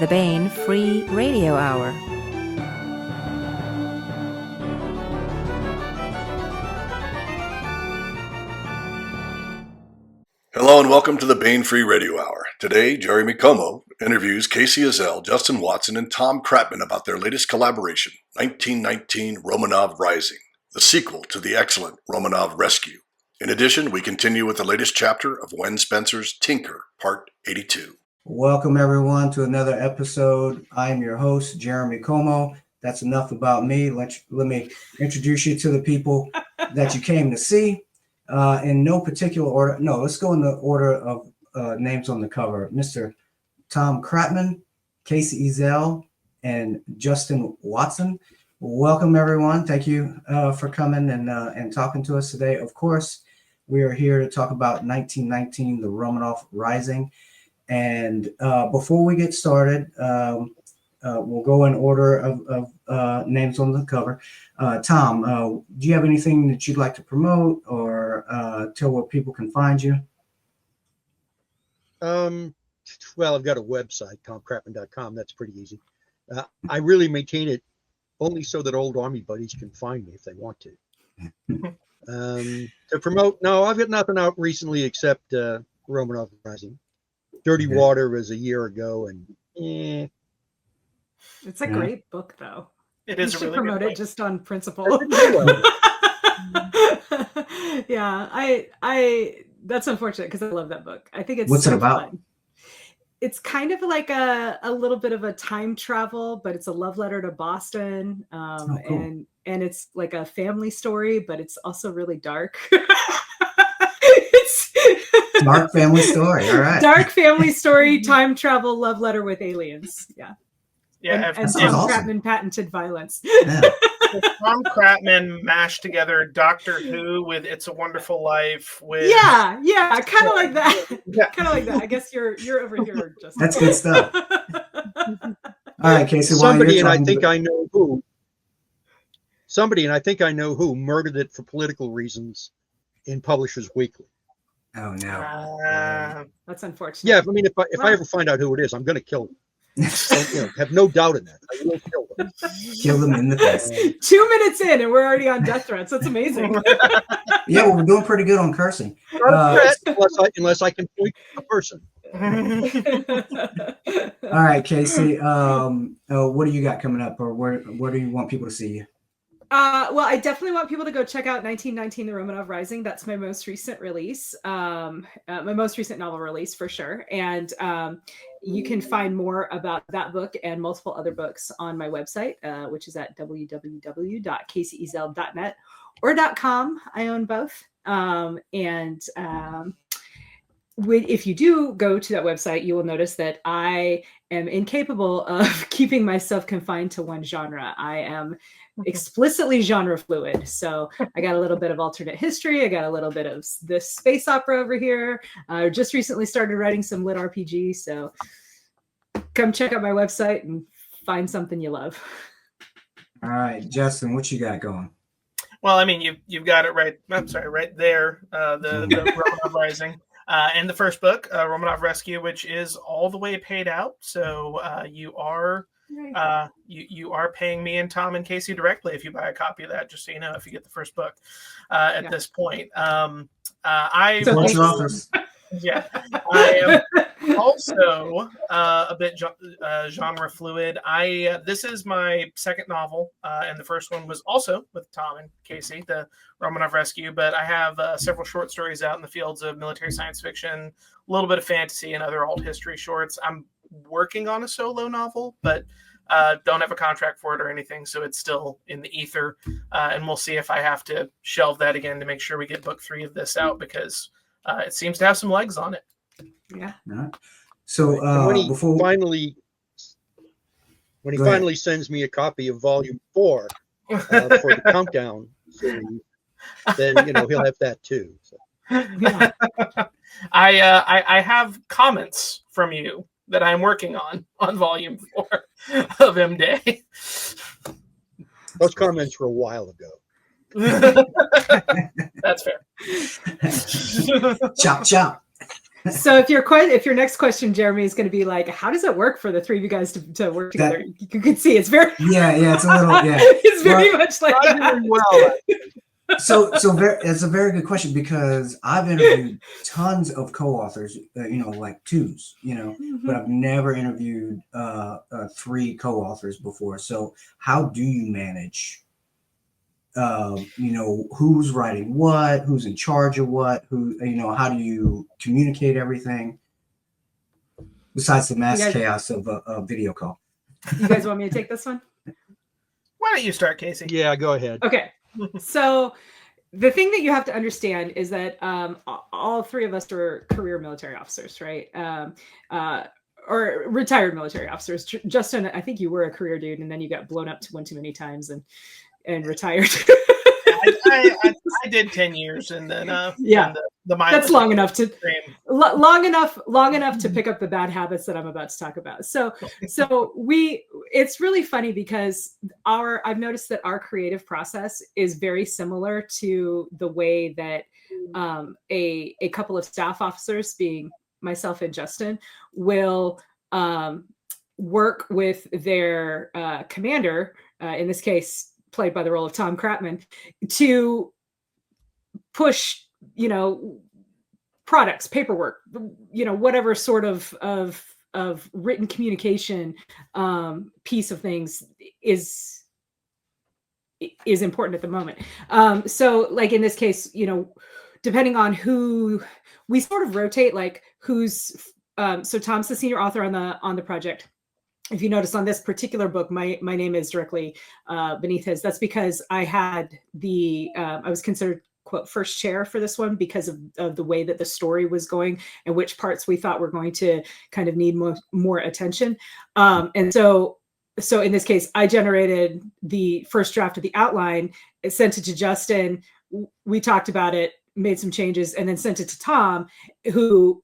the Baen Free Radio Hour. Hello and welcome to the Baen Free Radio Hour. Today, Jeremy Comeaux interviews Casey Ezell, Justin Watson, and Tom Kratman about their latest collaboration, 1919 Romanov Rising, the sequel to the excellent Romanov Rescue. In addition, we continue with the latest chapter of Wen Spencer's Tinker, Part 82. Welcome, everyone, to another episode. I'm your host, Jeremy Comeaux. That's enough about me. Let me introduce you to the people that you came to see. In no particular order. No, let's go in the order of names on the cover. Mr. Tom Kratman, Casey Ezell, and Justin Watson. Welcome, everyone. Thank you for coming and talking to us today. Of course, we are here to talk about 1919, the Romanov Rising. And before we get started, we'll go in order of names on the cover. Tom, do you have anything that you'd like to promote or tell where people can find you? Well, I've got a website, tomkratman.com. That's pretty easy. I really maintain it only so that old Army buddies can find me if they want to. To promote, no, I've got nothing out recently except Romanov Rising. Dirty Water was a year ago, and It's a great book, though. It is. You should really promote good it just on principle. Yeah, I that's unfortunate because I love that book. I think it's What's so it about? fun. It's kind of like a little bit of a time travel, but it's a love letter to Boston, cool. and it's like a family story, but it's also really dark. Dark family story. All right. Dark family story, time travel, love letter with aliens. Yeah. Yeah, and sounds Tom awesome. Kratman patented violence. Yeah. Tom Kratman mashed together Doctor Who with It's a Wonderful Life. With Yeah, kind of like that. Yeah. Kind of like that. I guess you're over here, Justin. That's good stuff. All right, Casey. somebody, and I think I know who. Somebody, and I think I know who murdered it for political reasons in Publishers Weekly. Oh no. That's unfortunate. Yeah, I mean, if I ever find out who it is, I'm going to kill them. So, have no doubt in that. I will kill them. Kill them in the face. 2 minutes in, and we're already on death threats. That's amazing. Yeah, well, we're doing pretty good on cursing. Unless I can point a person. All right, Casey. What do you got coming up, or where do you want people to see you? Well, I definitely want people to go check out 1919, the Romanov Rising. That's my most recent release, my most recent novel release for sure. And you can find more about that book and multiple other books on my website, which is at www.caseyezell.net or .com. I own both. If you do go to that website, you will notice that I am incapable of keeping myself confined to one genre. I am explicitly genre fluid. So I got a little bit of alternate history. I got a little bit of this space opera over here. I just recently started writing some lit RPG. So come check out my website and find something you love. All right, Justin, what you got going? Well, I mean, you've got it right. I'm sorry, right there. The Romanov Rising. And the first book, Romanov Rescue, which is all the way paid out. So you are paying me and Tom and Casey directly if you buy a copy of that. Just so you know, if you get the first book at this point. I am also a bit genre fluid. This is my second novel, and the first one was also with Tom and Casey, the Romanov Rescue. But I have several short stories out in the fields of military science fiction, a little bit of fantasy, and other alt history shorts. I'm working on a solo novel, but don't have a contract for it or anything, so it's still in the ether. And we'll see if I have to shelve that again to make sure we get book 3 of this out, because it seems to have some legs on it. Yeah. So when he before finally sends me a copy of Volume 4 for the countdown series, then he'll have that too. So. Yeah. I have comments from you that I'm working on Volume 4 of M-Day. Those comments were a while ago. That's fair. Chop chop. So if your next question, Jeremy, is going to be like, how does it work for the three of you guys to work together? You can see it's very it's a little it's very much like that. Well, It's a very good question, because I've interviewed tons of co-authors, like twos, but I've never interviewed 3 co-authors before. So how do you manage, who's writing what, who's in charge of what, how do you communicate everything besides the mass chaos of a video call? You guys want me to take this one? Why don't you start, Casey? yeah, go ahead. Okay. So the thing that you have to understand is that all 3 of us are career military officers, right? Or retired military officers. Justin, I think you were a career dude, and then you got blown up one too many times and retired. I did 10 years, and then the that's long enough to pick up the bad habits that I'm about to talk about. So it's really funny because I've noticed that our creative process is very similar to the way that a couple of staff officers, being myself and Justin, will work with their commander, in this case played by the role of Tom Kratman, to push, products, paperwork, whatever sort of written communication piece of things is important at the moment. So like in this case, depending on who, we sort of rotate, like who's, so Tom's the senior author on the project. If you notice on this particular book, my name is directly beneath his. That's because I had I was considered, quote, first chair for this one because of the way that the story was going and which parts we thought were going to kind of need more attention. And so in this case, I generated the first draft of the outline, sent it to Justin. We talked about it, made some changes, and then sent it to Tom, who,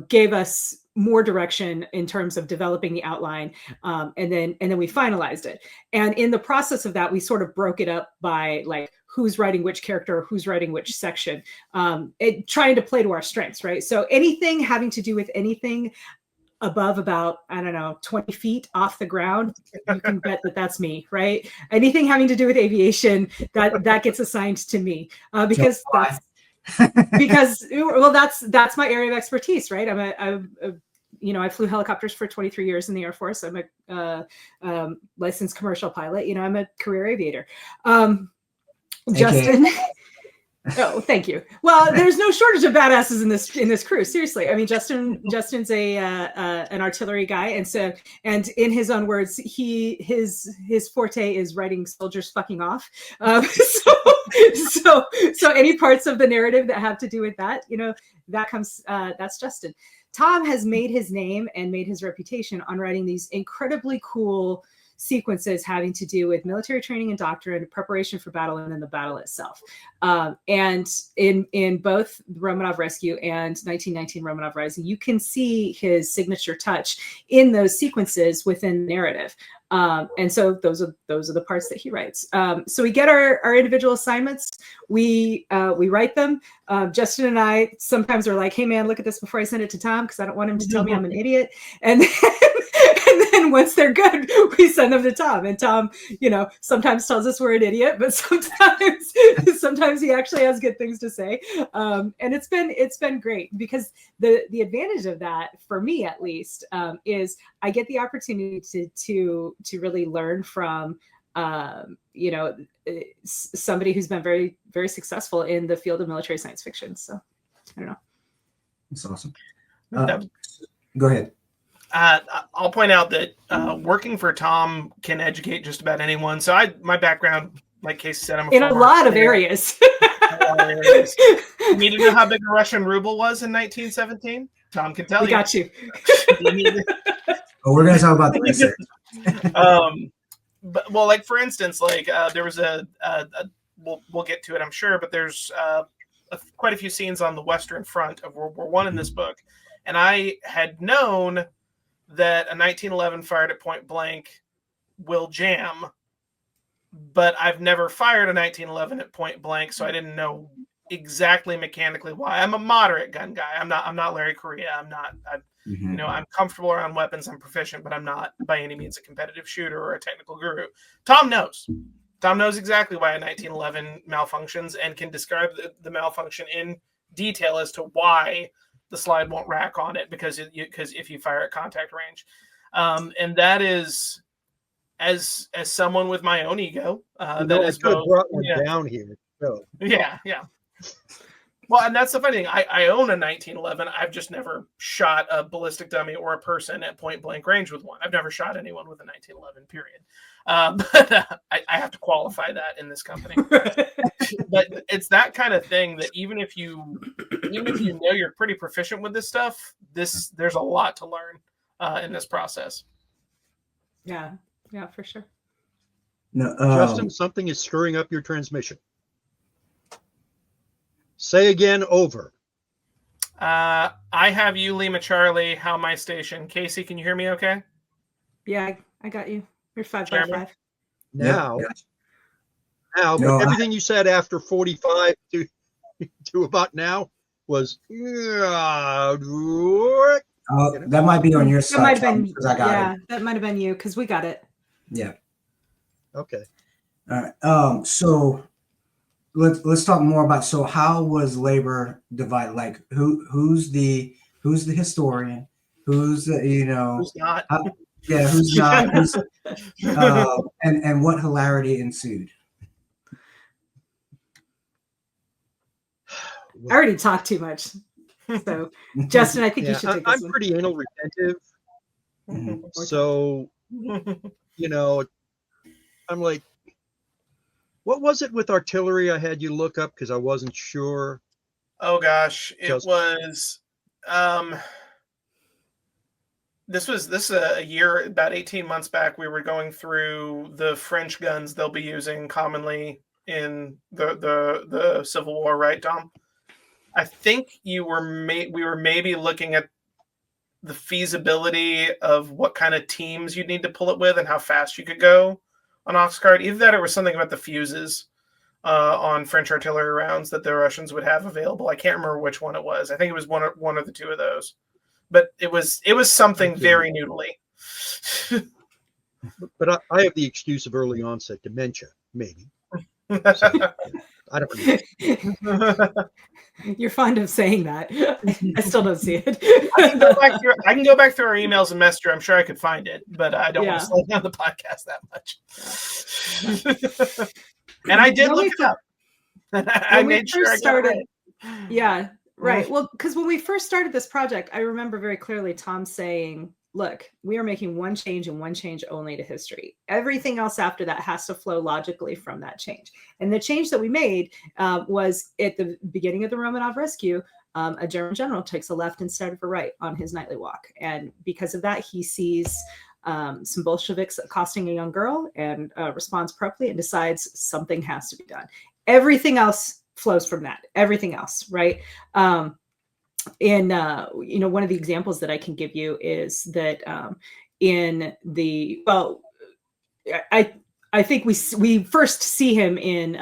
gave us more direction in terms of developing the outline. And then we finalized it. And in the process of that, we sort of broke it up by like who's writing which character, who's writing which section, trying to play to our strengths, right? So anything having to do with anything above about, 20 feet off the ground, you can bet that that's me, right? Anything having to do with aviation, that gets assigned to me, because that's my area of expertise, right? I flew helicopters for 23 years in the Air Force. I'm a licensed commercial pilot. I'm a career aviator. Justin. Oh, thank you. Well, there's no shortage of badasses in this crew. Seriously, I mean, Justin's an artillery guy, and in his own words, his forte is writing soldiers fucking off. So any parts of the narrative that have to do with that, that's Justin. Tom has made his name and made his reputation on writing these incredibly cool sequences having to do with military training and doctrine, preparation for battle, and then the battle itself. And in both Romanov Rescue and 1919 Romanov Rising, you can see his signature touch in those sequences within the narrative. And so those are the parts that he writes. So we get our individual assignments. We write them. Justin and I sometimes are like, hey man, look at this before I send it to Tom, because I don't want him to tell me I'm an idiot. And then once they're good, we send them to Tom. And Tom, sometimes tells us we're an idiot, but sometimes he actually has good things to say. And it's been great, because the advantage of that, for me at least, is I get the opportunity to really learn from somebody who's been very, very successful in the field of military science fiction. So I don't know. That's awesome. Go ahead. I'll point out that working for Tom can educate just about anyone. So my background, like Casey said, I'm in a lot of areas. You need to know how big a Russian ruble was in 1917? Tom can tell you. Got you. We're going to talk about the research. But like for instance, like there was we'll get to it, I'm sure, but there's quite a few scenes on the Western Front of World War I in this book, and I had known that a 1911 fired at point blank will jam, but I've never fired a 1911 at point blank, so I didn't know exactly mechanically why. I'm a moderate gun guy. I'm not Larry Correa. I'm comfortable around weapons. I'm proficient, but I'm not by any means a competitive shooter or a technical guru. Tom knows. Tom knows exactly why a 1911 malfunctions and can describe the malfunction in detail as to why the slide won't rack on it because if you fire at contact range, and that is as someone with my own ego. That is could have both, brought one down here. So. Yeah. Well, and that's the funny thing. I own a 1911. I've just never shot a ballistic dummy or a person at point blank range with one. I've never shot anyone with a 1911. Period. But I have to qualify that in this company. But it's that kind of thing that even if you know you're pretty proficient with this stuff, there's a lot to learn in this process. Yeah, for sure. No, Justin, something is screwing up your transmission. Say again, over. I have you, Lima Charlie. How my station? Casey, can you hear me okay? Yeah, I got you. You're 5 by Jeremy? 5. Now, No, but everything you said after 45 to about now was that might be on your side. That might have been, because I got it. that might have been you because we got it. Yeah. okay. All right. So let's talk more about. So how was labor divided? Like who's the historian? Who's the, Who's not? Who's not? And what hilarity ensued? I already talked too much. So, Justin, I think you should take this I'm one. pretty anal retentive. Mhm. So, I'm like, what was it with artillery I had you look up because I wasn't sure? Oh gosh, it was. This is a year, about 18 months back. We were going through the French guns they'll be using commonly in the Civil War, right, Tom? I think we were maybe looking at the feasibility of what kind of teams you'd need to pull it with and how fast you could go on Oxcart. Either that or it was something about the fuses on French artillery rounds that the Russians would have available. I can't remember which one it was. I think it was one of the two of those. But it was something very noodly. But I have the excuse of early onset dementia, maybe. So, I don't know. You're fond of saying that. I still don't see it. I can go back through our emails and Messenger. I'm sure I could find it, but I don't want to slow down the podcast that much. And I did look it up. I made sure I got it right. Yeah, right. Well, because when we first started this project, I remember very clearly Tom saying, look, we are making one change and one change only to history. Everything else after that has to flow logically from that change. And the change that we made was at the beginning of the Romanov rescue, a German general takes a left instead of a right on his nightly walk. And because of that, he sees some Bolsheviks accosting a young girl and responds promptly and decides something has to be done. Everything else flows from that. Everything else, right? One of the examples that I can give you is that I think we first see him in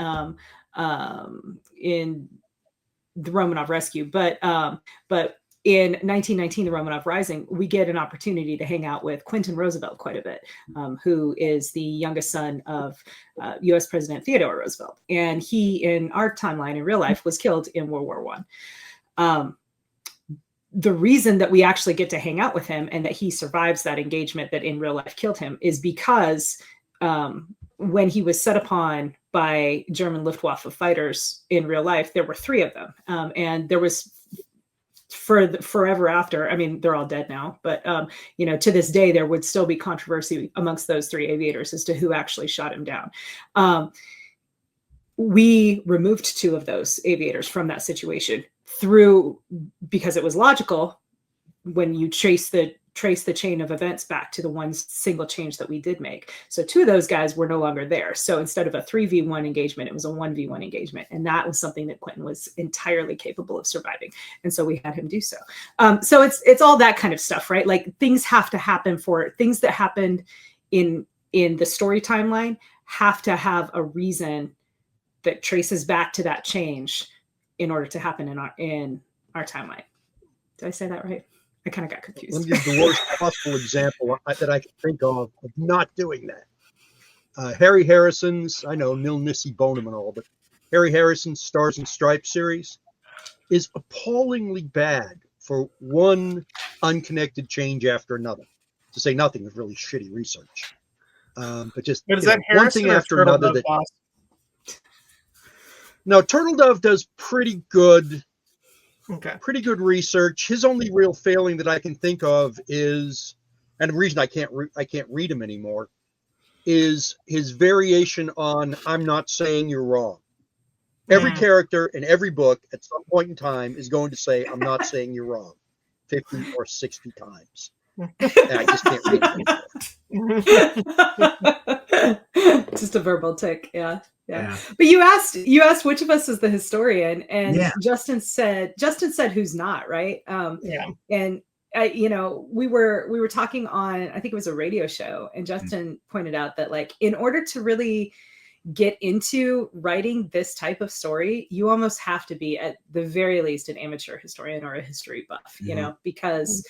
the Romanov rescue, but in 1919, the Romanov Rising, we get an opportunity to hang out with Quentin Roosevelt quite a bit, who is the youngest son of U.S. President Theodore Roosevelt. And he, in our timeline in real life, was killed in World War I. The reason that we actually get to hang out with him and that he survives that engagement that in real life killed him is because when he was set upon by German Luftwaffe fighters in real life, there were 3 of them. And there was forever after, I mean, they're all dead now, but to this day, there would still be controversy amongst those 3 aviators as to who actually shot him down. We removed 2 of those aviators from that situation because it was logical when you trace the chain of events back to the one single change that we did make. So 2 of those guys were no longer there. So instead of a 3v1 engagement, it was a 1v1 engagement. And that was something that Quentin was entirely capable of surviving. And so we had him do so. So it's all that kind of stuff, right? Like things have to happen for things that happened in the story timeline have to have a reason that traces back to that change in order to happen in our timeline. Did I say that right? I kind of got confused. Let me give the worst possible example that I can think of not doing that. Harry Harrison's, I know, Nil Nisi Bonum and all, but Harry Harrison's Stars and Stripes series is appallingly bad for one unconnected change after another. To say nothing of really shitty research. But just But is that one thing after another. No, Turtle Dove does pretty good research. His only real failing that I can think of is, and the reason I can't read him anymore, is his variation on "I'm not saying you're wrong." Every character in every book at some point in time is going to say, "I'm not saying you're wrong," 50 or 60 times. And I just can't read it. Just a verbal tick, yeah. But you asked which of us is the historian, and Justin said who's not, right? And we were talking on, I think it was a radio show, and Justin pointed out that, like, in order to really get into writing this type of story, you almost have to be at the very least an amateur historian or a history buff, because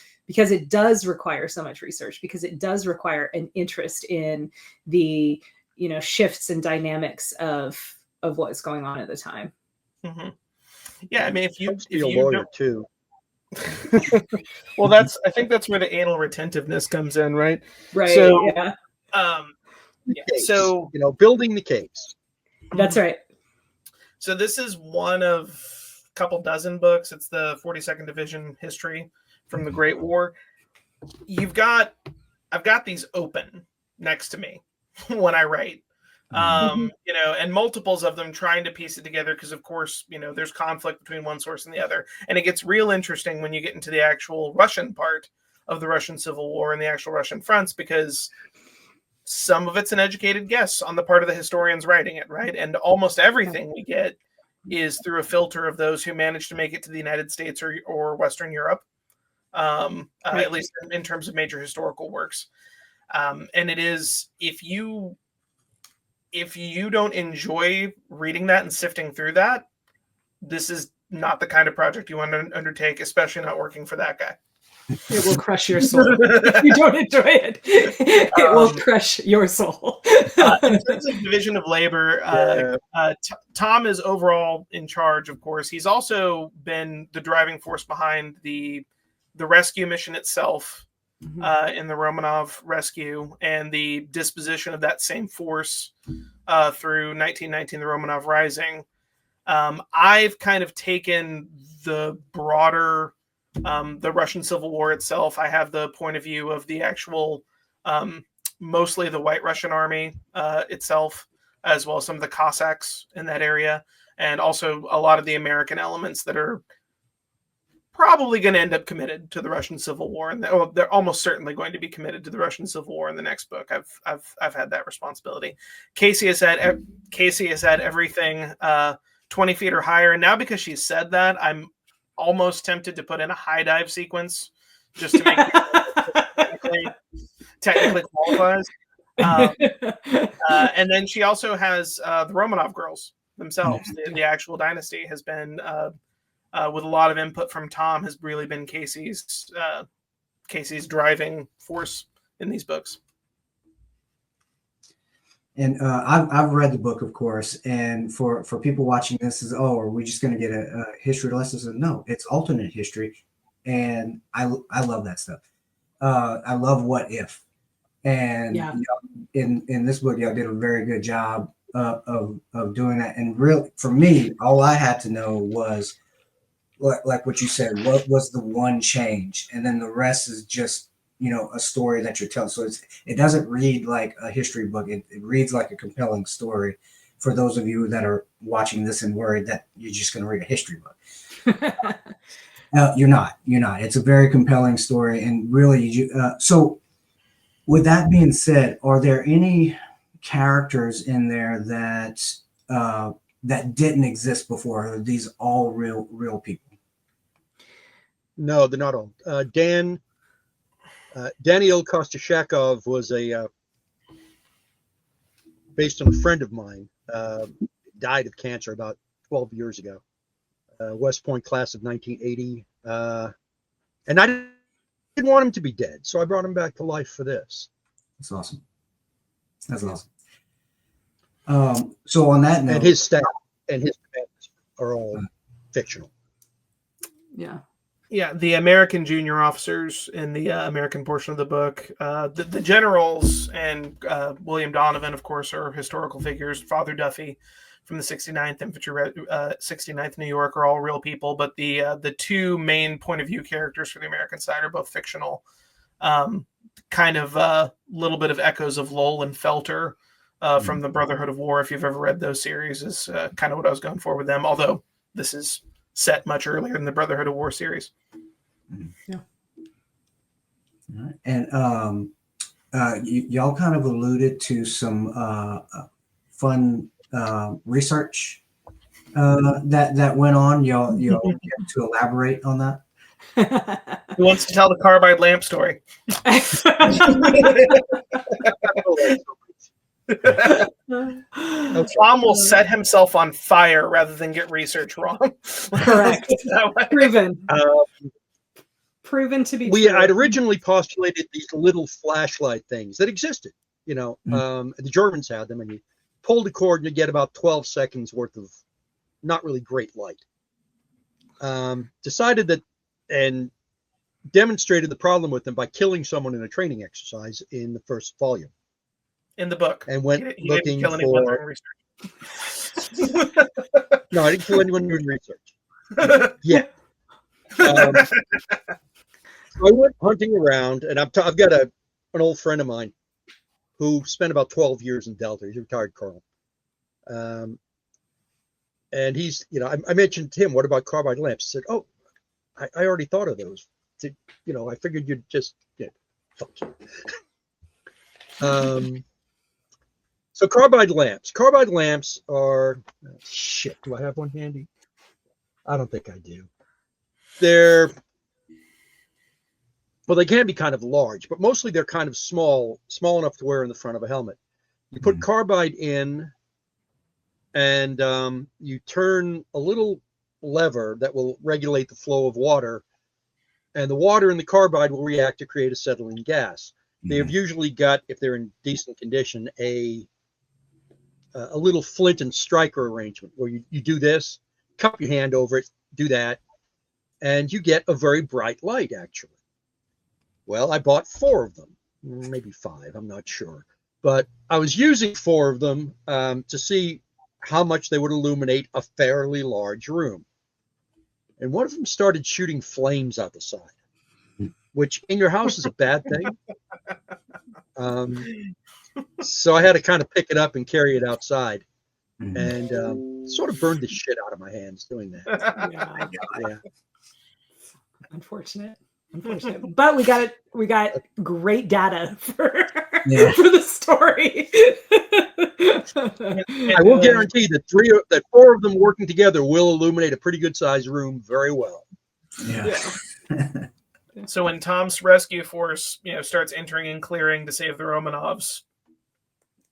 it does require so much research, because it does require an interest in the shifts and dynamics of what's going on at the time. Mm-hmm. Yeah, I mean, if you a lawyer too. Well, I think that's where the anal retentiveness comes in, right? Right. So, yeah. So building the case. That's right. So this is one of a couple dozen books. It's the 42nd Division history from the Great War. I've got these open next to me when I write, and multiples of them trying to piece it together, because of course, there's conflict between one source and the other. And it gets real interesting when you get into the actual Russian part of the Russian Civil War and the actual Russian fronts, because some of it's an educated guess on the part of the historians writing it, right? And almost everything we get is through a filter of those who managed to make it to the United States or Western Europe, at least in terms of major historical works. And it is, if you don't enjoy reading that and sifting through that, this is not the kind of project you want to undertake, especially not working for that guy. It will crush your soul. If you don't enjoy it, it will crush your soul. In terms of division of labor, Tom is overall in charge, of course. He's also been the driving force behind the rescue mission itself, in the Romanov rescue, and the disposition of that same force through 1919, the Romanov Rising. I've kind of taken the broader, the Russian Civil War itself. I have the point of view of the actual, mostly the White Russian Army itself, as well as some of the Cossacks in that area, and also a lot of the American elements that are probably going to end up committed to the Russian Civil War, and they're almost certainly going to be committed to the Russian Civil War in the next book. I've had that responsibility. Casey has had everything 20 feet or higher, and now because she said that, I'm almost tempted to put in a high dive sequence just to make it technically qualifies. And then she also has the Romanov girls themselves. The actual dynasty has been, with a lot of input from Tom, has really been Casey's driving force in these books. And I've read the book, of course. And for people watching this, are we just going to get a history lesson? So, no, it's alternate history, and I love that stuff. I love what if, and in this book, y'all did a very good job of doing that. And really, for me, all I had to know was, like what you said, what was the one change, and then the rest is just a story that you're telling. So it doesn't read like a history book. It reads like a compelling story. For those of you that are watching this and worried that you're just going to read a history book, you're not. It's a very compelling story, and really, so with that being said, are there any characters in there that didn't exist before? Are these all real people? No, they're not all. Daniel Kostoshakov was based on a friend of mine, died of cancer about 12 years ago. West Point class of 1980. And I didn't want him to be dead, so I brought him back to life for this. That's awesome. That's awesome. So on that note, And his staff and his commanders are all fictional. Yeah. Yeah, the American junior officers in the American portion of the book, the generals and William Donovan, of course, are historical figures. Father Duffy from the 69th Infantry, 69th New York, are all real people. But the two main point of view characters for the American side are both fictional. Kind of a little bit of echoes of Lowell and Felter from the Brotherhood of War. If you've ever read those series, is kind of what I was going for with them. Although this is set much earlier in the Brotherhood of War series. Yeah. And y'all kind of alluded to some fun research that went on. Y'all get to elaborate on that? Who wants to tell the carbide lamp story? Tom will set himself on fire rather than get research wrong. Correct. Proven to be true. I'd originally postulated these little flashlight things that existed. You know, the Germans had them, and you pull the cord and you get about 12 seconds worth of not really great light. Decided that and demonstrated the problem with them by killing someone in a training exercise in the first volume. In the book. And went he looking didn't kill anyone for... during research. No, I didn't kill anyone doing research. Yeah. So I went hunting around, and I've got an old friend of mine who spent about 12 years in Delta. He's a retired colonel. And he's, you know, I mentioned to him, what about carbide lamps? He said, oh, I already thought of those. You know, I figured you'd just, fuck you. So carbide lamps. Carbide lamps are, shit, do I have one handy? I don't think I do. Well, they can be kind of large, but mostly they're kind of small enough to wear in the front of a helmet. You put carbide in, and you turn a little lever that will regulate the flow of water, and the water in the carbide will react to create a acetylene gas. They've usually got, if they're in decent condition, a little flint and striker arrangement where you do this, cup your hand over it, do that, and you get a very bright light, actually. Well, I bought 4 of them, maybe 5, I'm not sure. But I was using 4 of them to see how much they would illuminate a fairly large room. And one of them started shooting flames out the side, which in your house is a bad thing. So I had to kind of pick it up and carry it outside, and sort of burned the shit out of my hands doing that. Yeah. Unfortunate. But we got great data for the story. I will guarantee that 4 of them working together will illuminate a pretty good sized room very well. Yeah. So when Tom's rescue force, starts entering and clearing to save the Romanovs,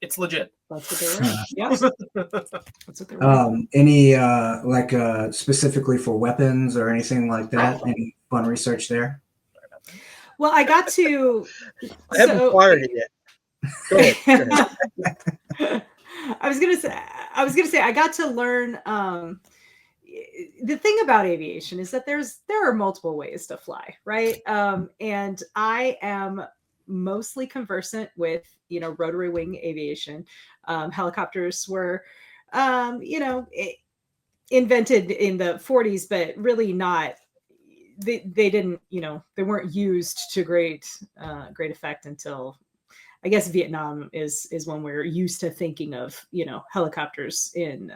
it's legit. That's what they were. Yes. That's what they were. Any specifically for weapons or anything like that? Any fun research there? Well, I got to. I haven't fired it yet. Go ahead. I was gonna say I got to learn. The thing about aviation is that there are multiple ways to fly, right? And I am mostly conversant with rotary wing aviation. Helicopters were invented in the 40s, but really not. They didn't, they weren't used to great effect until, I guess, Vietnam is when we're used to thinking of helicopters in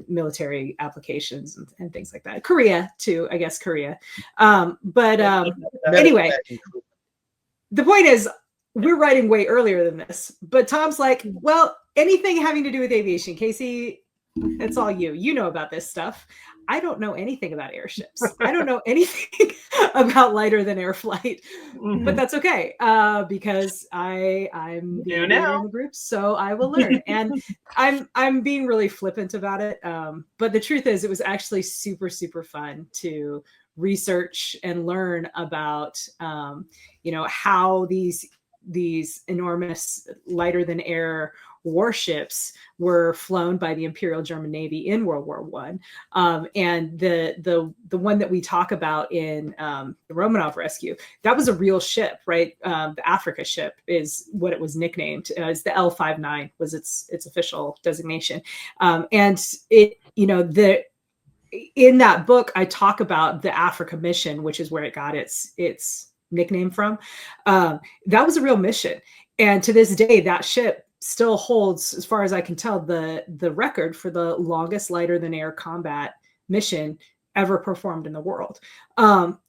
military applications and things like that. Korea too, I guess Korea. But anyway, the point is we're writing way earlier than this. But Tom's like, well, anything having to do with aviation, Casey, It's all you. You know about this stuff. I don't know anything about airships. I don't know anything about lighter than air flight, but that's okay because I'm the Do aviator now. in the group, so I will learn. And I'm being really flippant about it, but the truth is, it was actually super fun to research and learn about how these enormous lighter than air warships were flown by the Imperial German Navy in World War I. And the one that we talk about in the Romanov rescue, that was a real ship, right? The Africa ship is what it was nicknamed. It's the L59 was its official designation. And it, in that book, I talk about the Africa mission, which is where it got its nickname from. That was a real mission. And to this day, that ship still holds, as far as I can tell, the record for the longest lighter than air combat mission ever performed in the world,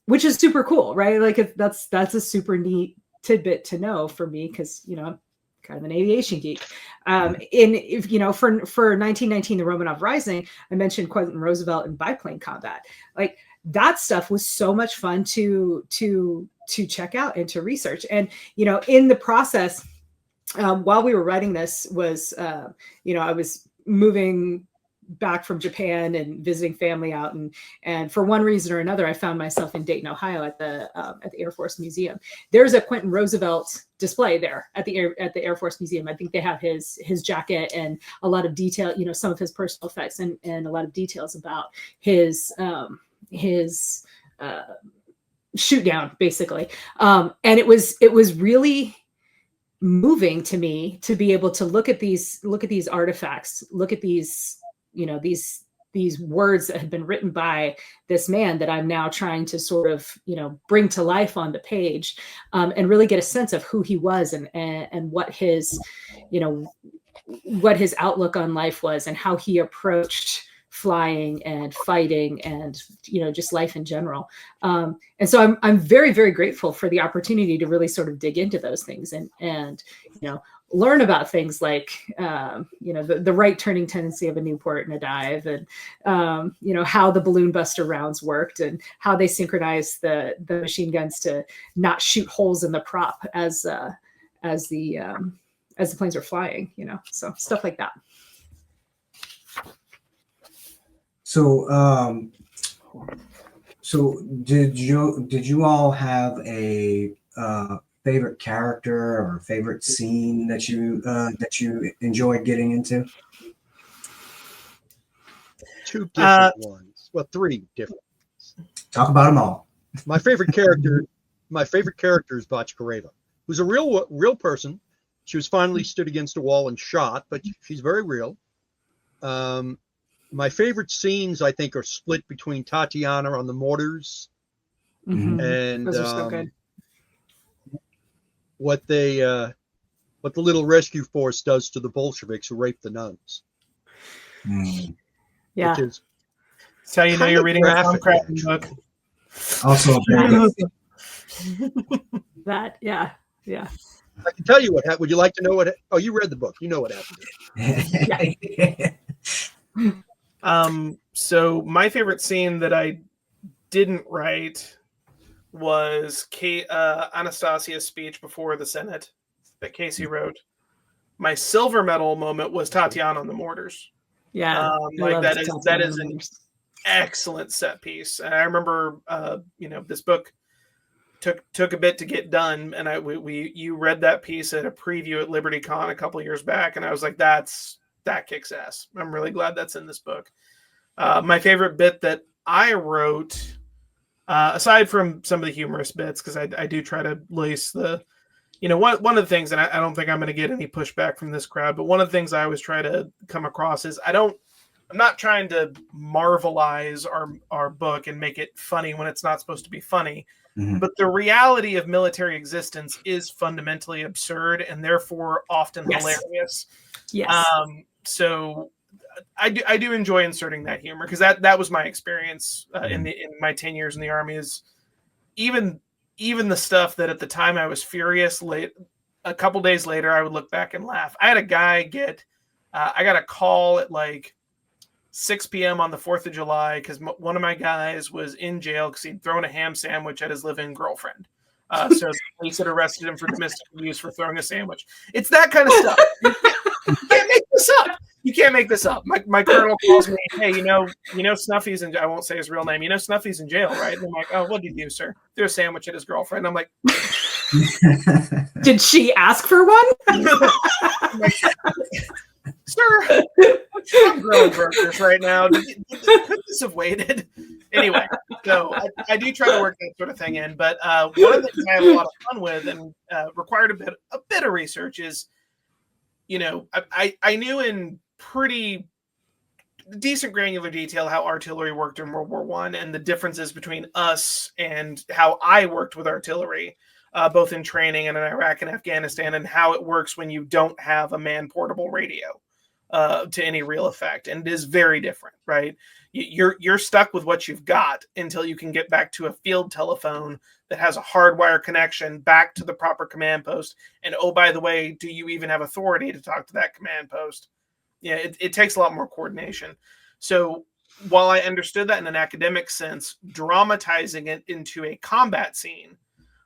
which is super cool, right? Like that's a super neat tidbit to know for me because I'm kind of an aviation geek. For 1919, the Romanov Rising, I mentioned President Roosevelt in biplane combat. Like that stuff was so much fun to check out and to research. And in the process, while we were writing this, was I was moving back from Japan and visiting family out, and for one reason or another, I found myself in Dayton, Ohio, at the Air Force Museum. There's a Quentin Roosevelt display there at the Air Force Museum. I think they have his jacket and a lot of detail, some of his personal effects and a lot of details about his shoot down, basically. And it was really moving to me to be able to look at these artifacts, look at these words that had been written by this man that I'm now trying to sort of bring to life on the page, and really get a sense of who he was and what his what his outlook on life was and how he approached flying and fighting and just life in general. And so I'm very, very grateful for the opportunity to really sort of dig into those things and learn about things like the right turning tendency of a Newport in a dive, and how the balloon buster rounds worked and how they synchronized the machine guns to not shoot holes in the prop as the planes are flying, so stuff like that. So did you all have a favorite character or favorite scene that you enjoyed getting into? Two different ones. Well, three different ones. Talk about them all. My favorite character is Botchkareva, who's a real person. She was finally stood against a wall and shot, but she's very real. My favorite scenes, I think, are split between Tatiana on the mortars and those are so good. What the little rescue force does to the Bolsheviks who rape the nuns. Yeah, that's how you know you're reading a Tom Kratman book. Also, that yeah. I can tell you what happened. Would you like to know what? Oh, you read the book. You know what happened. So my favorite scene that I didn't write was Anastasia's speech before the Senate that Casey wrote. My silver medal moment was Tatiana on the mortars. Yeah, that is an excellent set piece. And I remember, this book took a bit to get done, and you read that piece at a preview at LibertyCon a couple years back, and I was like, that kicks ass. I'm really glad that's in this book. My favorite bit that I wrote, aside from some of the humorous bits, because I do try to lace the, one of the things, and I don't think I'm going to get any pushback from this crowd, but one of the things I always try to come across is I'm not trying to marvelize our book and make it funny when it's not supposed to be funny. Mm-hmm. But the reality of military existence is fundamentally absurd and therefore often hilarious. Yes. So I do enjoy inserting that humor, because that was my experience in my 10 years in the Army. Is even the stuff that at the time I was furious, a couple days later I would look back and laugh. I had a guy I got a call at like 6 p.m. on the 4th of July because one of my guys was in jail because he'd thrown a ham sandwich at his live-in girlfriend. So the police had arrested him for domestic abuse for throwing a sandwich. It's that kind of stuff. You can't make this up. You can't make this up. My colonel calls me, hey, you know Snuffy's in, I won't say his real name. You know Snuffy's in jail, right? And I'm like, oh, what did you do, sir? Threw a sandwich at his girlfriend. I'm like, did she ask for one? like, sir, I'm grilling burgers right now. Could this have waited? Anyway, so I do try to work that sort of thing in. But one of the things I have a lot of fun with and required a bit of research is, I knew in pretty decent granular detail how artillery worked in World War I and the differences between us and how I worked with artillery, both in training and in Iraq and Afghanistan, and how it works when you don't have a man-portable radio to any real effect. And it is very different, right? You're stuck with what you've got until you can get back to a field telephone that has a hardwire connection back to the proper command post. And oh, by the way, do you even have authority to talk to that command post? Yeah, it takes a lot more coordination. So while I understood that in an academic sense, dramatizing it into a combat scene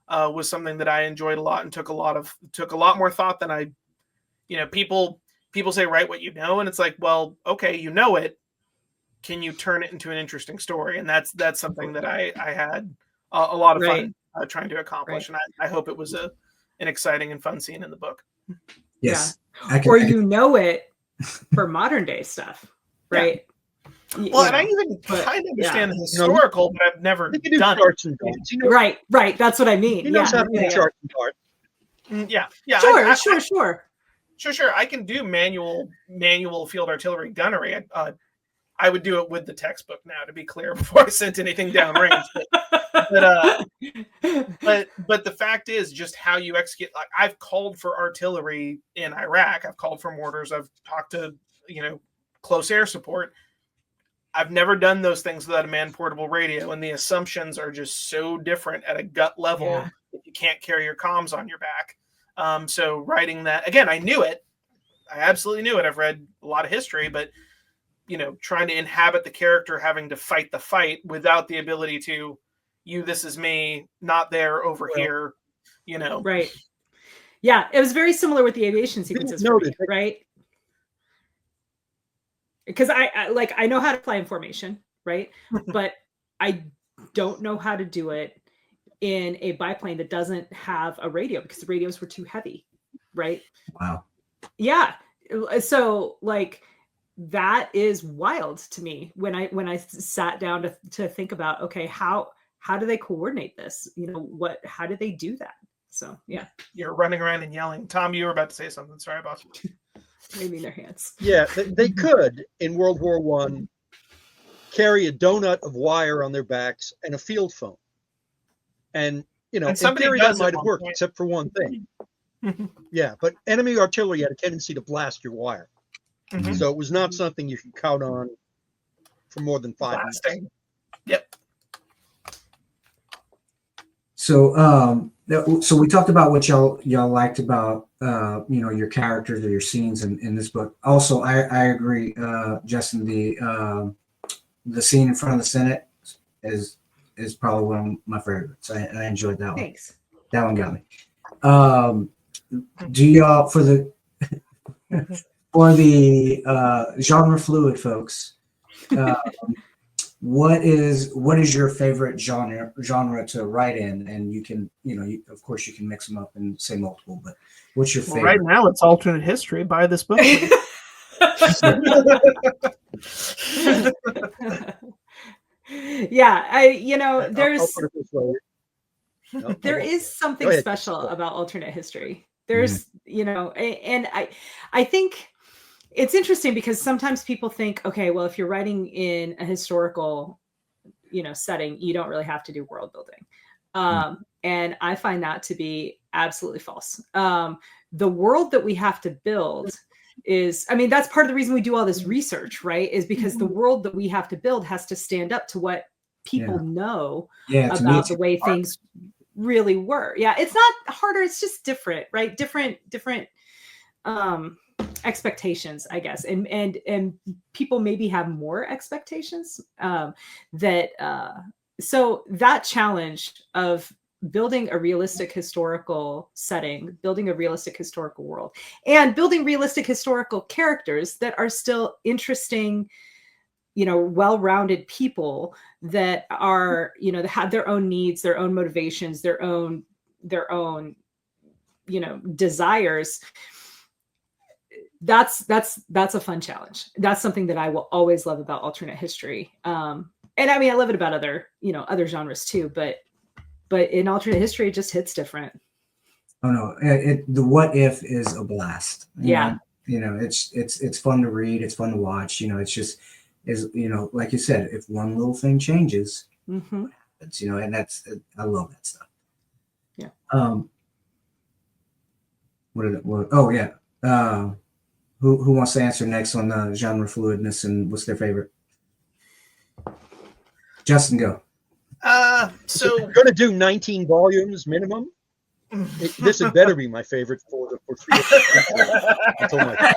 was something that I enjoyed a lot and took a lot more thought than I, people say, write what you know. And it's like, well, okay, you know it. Can you turn it into an interesting story? And that's something that I had a lot of fun trying to accomplish. Right. And I hope it was an exciting and fun scene in the book. Yes. Yeah. Or you know it for modern day stuff, right? Yeah. Well, and I even kind of understand the historical, but I've never done it. Right. That's what I mean. He knows how to do charts and cards. Yeah. Sure. I can do manual field artillery gunnery. I would do it with the textbook now, to be clear, before I sent anything downrange. But the fact is just how you execute. Like, I've called for artillery in Iraq. I've called for mortars. I've talked to close air support. I've never done those things without a man-portable radio, and the assumptions are just so different at a gut level if you can't carry your comms on your back. So writing that, again, I knew it. I absolutely knew it. I've read a lot of history, but trying to inhabit the character, having to fight the fight without the ability to, this is me, not there, over here, Right. Yeah, it was very similar with the aviation sequences, right? Because I know how to fly in formation, right? But I don't know how to do it in a biplane that doesn't have a radio because the radios were too heavy, right? Wow. Yeah. So that is wild to me when I sat down to think about, okay, how do they coordinate this? How do they do that? So yeah. You're running around and yelling. Tom, you were about to say something. Sorry about waving their hands. Yeah, they could in World War I carry a donut of wire on their backs and a field phone. And in theory that might have worked, except for one thing. Yeah, but enemy artillery had a tendency to blast your wire. Mm-hmm. So it was not something you could count on for more than 5 minutes. Yep. So, so we talked about what y'all liked about, your characters or your scenes in this book. Also, I agree, Justin. The scene in front of the Senate is probably one of my favorites. I enjoyed that one. Thanks. That one got me. Do y'all for the genre fluid folks? What is your favorite genre to write in? And you can, of course you can mix them up and say multiple, but what's your favorite? Right now it's alternate history. Buy this book. Yeah, there is something special about alternate history. There's, and I think it's interesting because sometimes people think, okay, well, if you're writing in a historical, setting, you don't really have to do world building. And I find that to be absolutely false. The world that we have to build is, that's part of the reason we do all this research, right? Is because the world that we have to build has to stand up to what people know about the way things really were. Yeah, it's not harder, it's just different, right? Different expectations, I guess, and people maybe have more expectations so that challenge of building a realistic historical setting, building a realistic historical world, and building realistic historical characters that are still interesting, well-rounded people that are, that have their own needs, their own motivations, their own, desires. That's a fun challenge. That's something that I will always love about alternate history. And I mean, I love it about other genres too, but in alternate history, it just hits different. Oh no, the what if is a blast. It's fun to read. It's fun to watch. It's just like you said, if one little thing changes, mm-hmm. what happens? And I love that stuff. Yeah. Oh yeah. Who wants to answer next on the genre fluidness and what's their favorite? Justin, go. So we're going to do 19 volumes minimum. This had better be my favorite for until my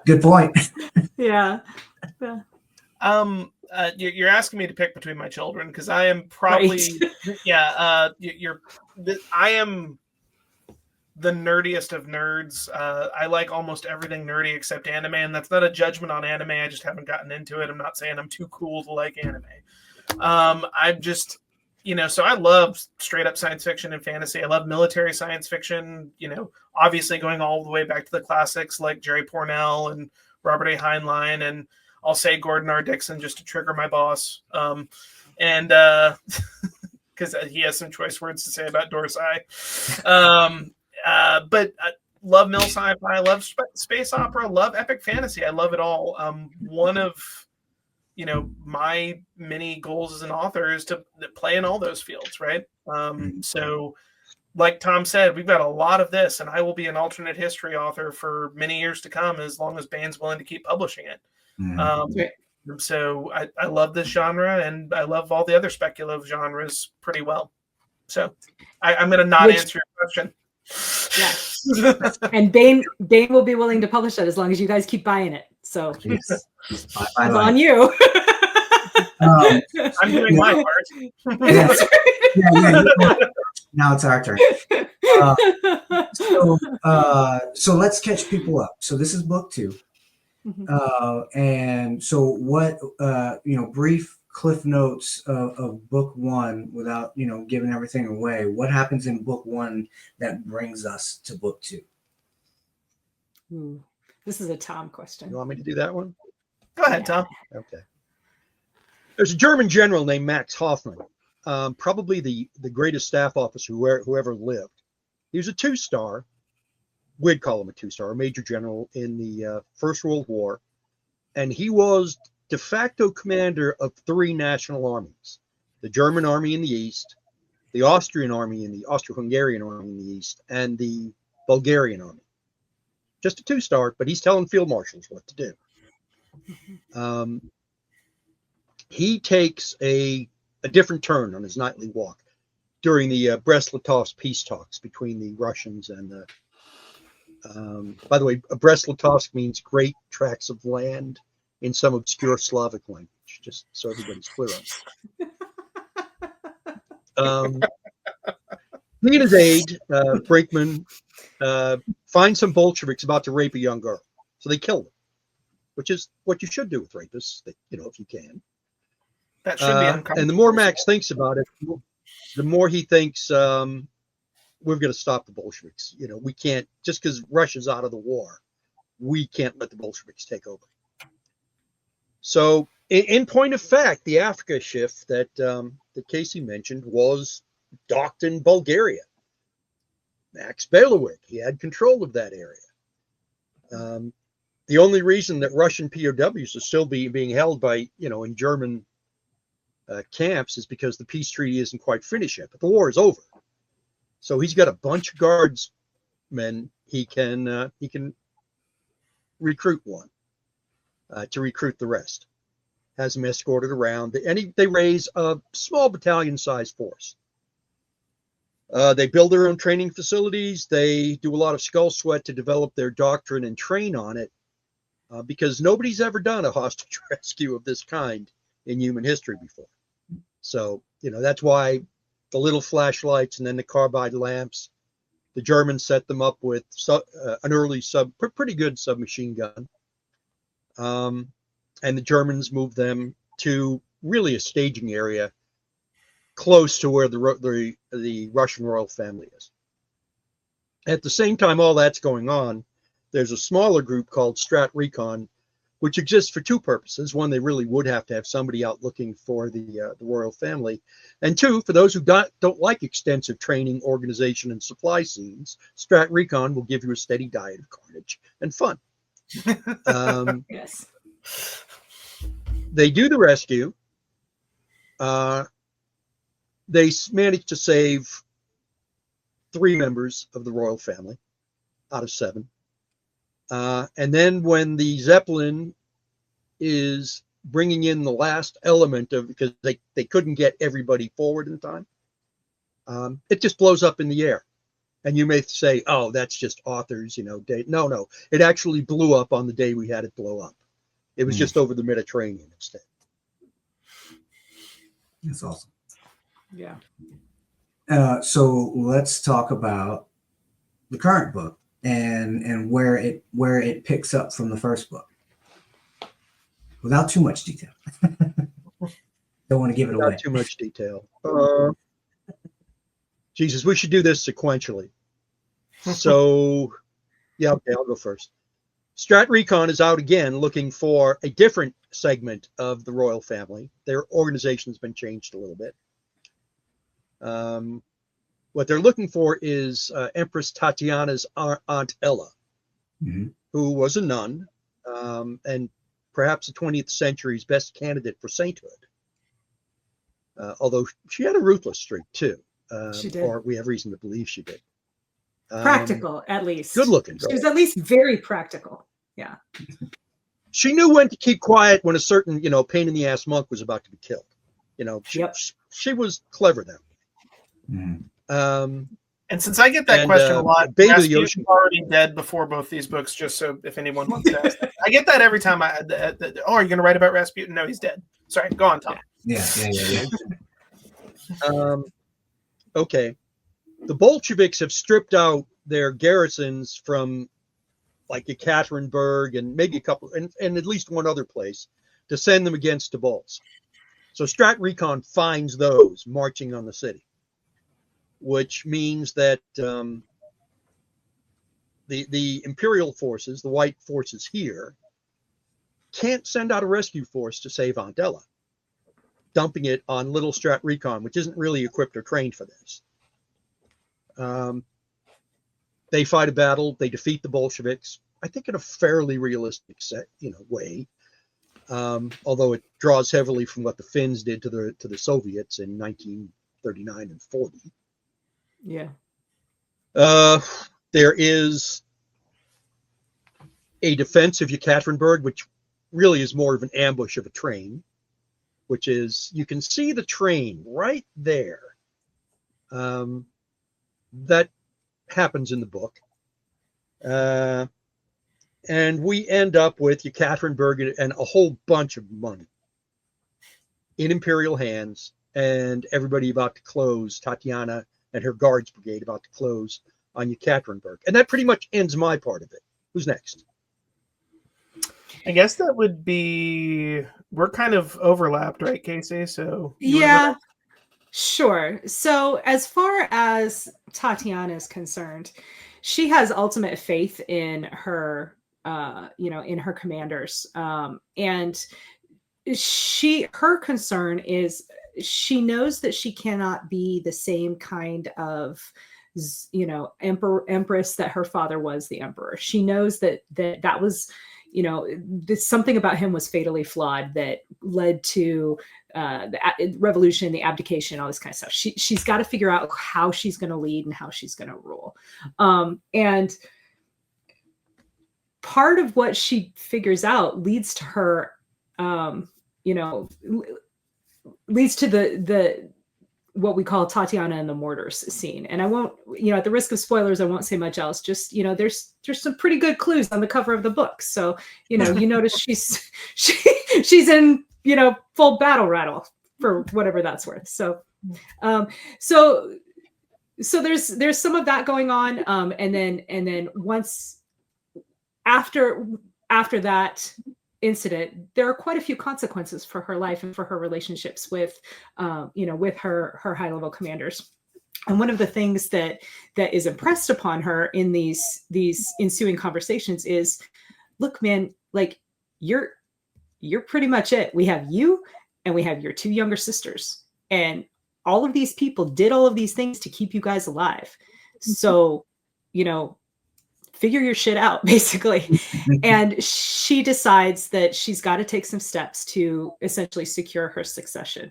Good point. Yeah. You're asking me to pick between my children because I am probably I am the nerdiest of nerds. I like almost everything nerdy except anime, and that's not a judgment on anime. I just haven't gotten into it. I'm not saying I'm too cool to like anime. I'm just, so I love straight up science fiction and fantasy. I love military science fiction, obviously going all the way back to the classics like Jerry Pournelle and Robert A. Heinlein, and I'll say Gordon R. Dixon just to trigger my boss. And because he has some choice words to say about Dorsai. But I love mil sci-fi, I love space opera, love epic fantasy. I love it all. One of my many goals as an author is to play in all those fields, right? So like Tom said, we've got a lot of this, and I will be an alternate history author for many years to come as long as Bane's willing to keep publishing it. So I love this genre, and I love all the other speculative genres pretty well. So I'm going to not answer your question. Yeah. And Bane will be willing to publish that as long as you guys keep buying it. So it's on you. I'm doing my part. Now it's our turn. So let's catch people up. So this is book 2. Mm-hmm. And so what, brief cliff notes of book 1 without, giving everything away. What happens in book 1 that brings us to book 2? Ooh, this is a Tom question. You want me to do that one? Go ahead, Tom. Okay. There's a German general named Max Hoffmann, probably the greatest staff officer who ever lived. He was a 2-star. We'd call him a 2-star, a major general in the First World War. And he was de facto commander of 3 national armies: the German army in the east, the Austrian army in the Austro-Hungarian army in the east, and the Bulgarian army. Just a 2-star, but he's telling field marshals what to do. He takes a different turn on his nightly walk during the Brest-Litovsk peace talks between the Russians and the by the way, Brest-Litovsk means great tracts of land in some obscure Slavic language, just so everybody's clear on it. He and his aide, Brinkman, find some Bolsheviks about to rape a young girl. So they kill them, which is what you should do with rapists, if you can. That should be uncomfortable. And the more Max thinks about it, the more he thinks, we're going to stop the Bolsheviks. We can't, just because Russia's out of the war, we can't let the Bolsheviks take over. So, in point of fact, the Africa shift that Casey mentioned was docked in Bulgaria. Max Belowik, he had control of that area. The only reason that Russian POWs are still being held by, in German camps is because the peace treaty isn't quite finished yet, but the war is over. So he's got a bunch of guardsmen he can recruit one to recruit the rest. Has them escorted around, and they raise a small battalion-sized force. They build their own training facilities. They do a lot of skull sweat to develop their doctrine and train on it, because nobody's ever done a hostage rescue of this kind in human history before. So, that's why the little flashlights and then the carbide lamps, the Germans set them up with an early pretty good submachine gun. And the Germans moved them to really a staging area close to where the Russian royal family is. At the same time all that's going on, there's a smaller group called Strat Recon, which exists for two purposes. One, they really would have to have somebody out looking for the royal family. And two, for those who don't like extensive training, organization, and supply scenes, Strat Recon will give you a steady diet of carnage and fun. Yes. They do the rescue. They managed to save 3 members of the royal family out of 7. And then when the Zeppelin is bringing in the last element of, because they couldn't get everybody forward in time, it just blows up in the air. And you may say, oh, that's just authors, date. No, it actually blew up on the day we had it blow up. It was just over the Mediterranean instead. That's awesome. Yeah. So let's talk about the current book and where it picks up from the first book, without too much detail. Don't want to give it away. Not too much detail. Jesus, we should do this sequentially. So, yeah, okay, I'll go first. Strat Recon is out again looking for a different segment of the royal family. Their organization's been changed a little bit. What they're looking for is Empress Tatiana's Aunt Ella, who was a nun, and perhaps the 20th century's best candidate for sainthood. Although she had a ruthless streak too. She did. Or we have reason to believe she did. Practical, at least. Good looking girl. She was at least very practical. Yeah. She knew when to keep quiet when a certain, pain in the ass monk was about to be killed. She was clever then. And since I get that question a lot, Rasputin's already dead before both these books, just so if anyone wants to ask. I get that every time. Are you going to write about Rasputin? No, he's dead. Sorry, go on, Tom. Yeah. Okay. The Bolsheviks have stripped out their garrisons from like Ekaterinburg and maybe a couple, and at least one other place to send them against the Bulls. So Strat Recon finds those marching on the city, which means that the imperial forces, the white forces here, can't send out a rescue force to save Aunt Ella, dumping it on little Strat Recon, which isn't really equipped or trained for this. They fight a battle. They defeat the Bolsheviks, I think in a fairly realistic way, although it draws heavily from what the Finns did to the Soviets in 1939 and 40. Yeah. There is a defense of Ekaterinburg, which really is more of an ambush of a train, which is, you can see the train right there. That happens in the book. And we end up with Ekaterinburg and a whole bunch of money in imperial hands, and everybody about to close, Tatiana and her guards brigade about to close on Ekaterinburg. And that pretty much ends my part of it. Who's next? I guess that would be, we're kind of overlapped, right, Casey? So yeah, sure. So as far as Tatiana is concerned, she has ultimate faith in her, in her commanders. And her concern is she knows that she cannot be the same kind of, empress that her father was the emperor. She knows that was, something about him was fatally flawed that led to the revolution, the abdication, all this kind of stuff. She's got to figure out how she's going to lead and how she's going to rule. And part of what she figures out leads to her, leads to the what we call Tatiana and the Mortars scene. And I won't, at the risk of spoilers, I won't say much else. Just, there's some pretty good clues on the cover of the book. So, you notice she's in, full battle rattle for whatever that's worth. So, so there's some of that going on. And then once after that incident, there are quite a few consequences for her life and for her relationships with with her high level commanders. And one of the things that is impressed upon her in these ensuing conversations is, look, man, like you're pretty much it. We have you and we have your two younger sisters, and all of these people did all of these things to keep you guys alive. So, figure your shit out, basically. And she decides that she's got to take some steps to essentially secure her succession.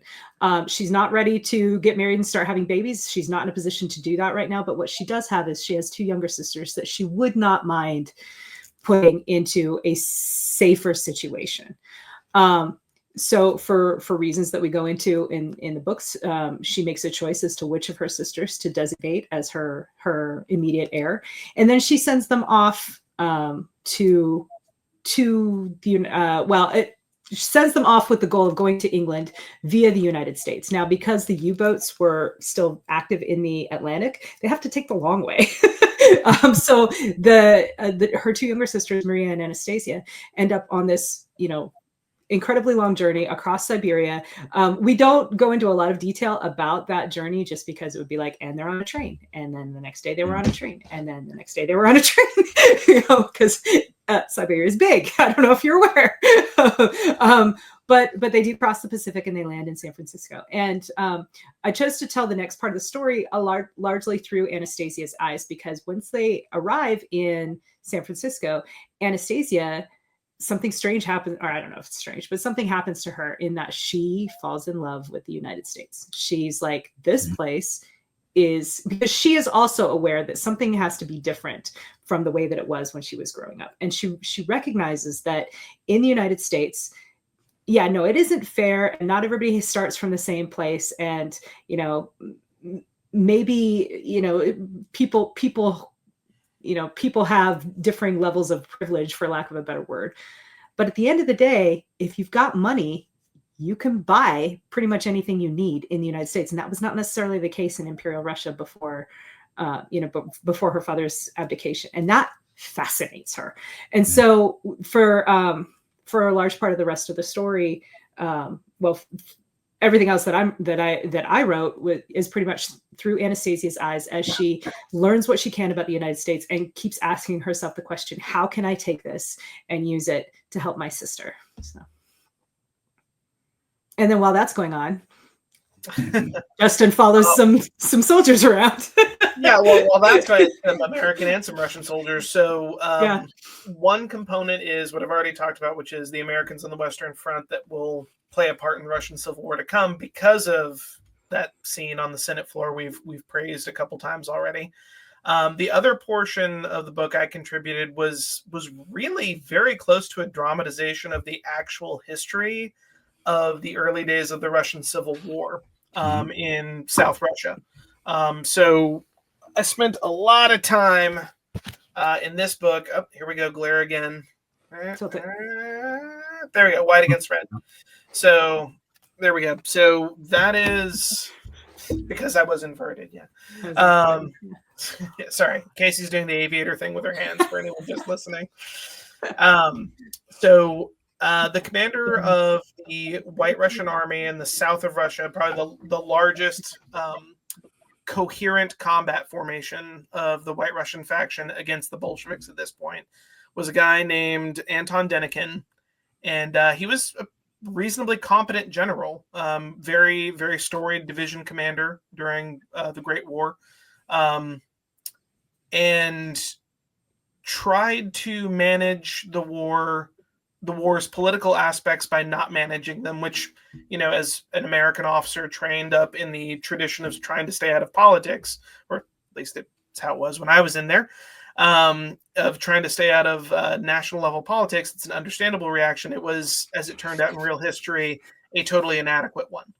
She's not ready to get married and start having babies. She's not in a position to do that right now. But what she does have is she has two younger sisters that she would not mind putting into a safer situation. So for reasons that we go into in the books, she makes a choice as to which of her sisters to designate as her immediate heir, and then she sends them off to the she sends them off with the goal of going to England via the United States. Now, because the U-boats were still active in the Atlantic, they have to take the long way. So her two younger sisters, Maria and Anastasia, end up on this, incredibly long journey across Siberia. We don't go into a lot of detail about that journey just because it would be like, and they're on a train. And then the next day they were on a train. And then the next day they were on a train, because Siberia is big. I don't know if you're aware. But they do cross the Pacific and they land in San Francisco. And I chose to tell the next part of the story largely through Anastasia's eyes, because once they arrive in San Francisco, Anastasia, something strange happens, or I don't know if it's strange, but something happens to her in that she falls in love with the United States. She's like, this place is, because she is also aware that something has to be different from the way that it was when she was growing up. And she recognizes that in the United States, it isn't fair, and not everybody starts from the same place. And, maybe, people have differing levels of privilege, for lack of a better word. But at the end of the day, if you've got money, you can buy pretty much anything you need in the United States. And that was not necessarily the case in Imperial Russia before her father's abdication. And that fascinates her. And so for a large part of the rest of the story, everything else that I wrote is pretty much through Anastasia's eyes as she learns what she can about the United States and keeps asking herself the question, how can I take this and use it to help my sister? So. And then while that's going on, Justin follows some soldiers around. Yeah, well, that's right. Some American and some Russian soldiers. So one component is what I've already talked about, which is the Americans on the Western Front that will play a part in the Russian Civil War to come because of that scene on the Senate floor we've praised a couple times already. The other portion of the book I contributed was really very close to a dramatization of the actual history of the early days of the Russian Civil War in South Russia. So I spent a lot of time in this book. Oh, here we go, glare again. There we go, white against red. So there we go. So that is because I was inverted. Yeah. Sorry, Casey's doing the aviator thing with her hands for anyone just listening. So the commander of the White Russian Army in the south of Russia, probably the largest coherent combat formation of the White Russian faction against the Bolsheviks at this point, was a guy named Anton Denikin. And he was a reasonably competent general, very, very storied division commander during the Great War, and tried to manage the war's political aspects by not managing them, which, as an American officer trained up in the tradition of trying to stay out of politics, or at least that's how it was when I was in there, of trying to stay out of national level politics, it's an understandable reaction. It was, as it turned out in real history, a totally inadequate one.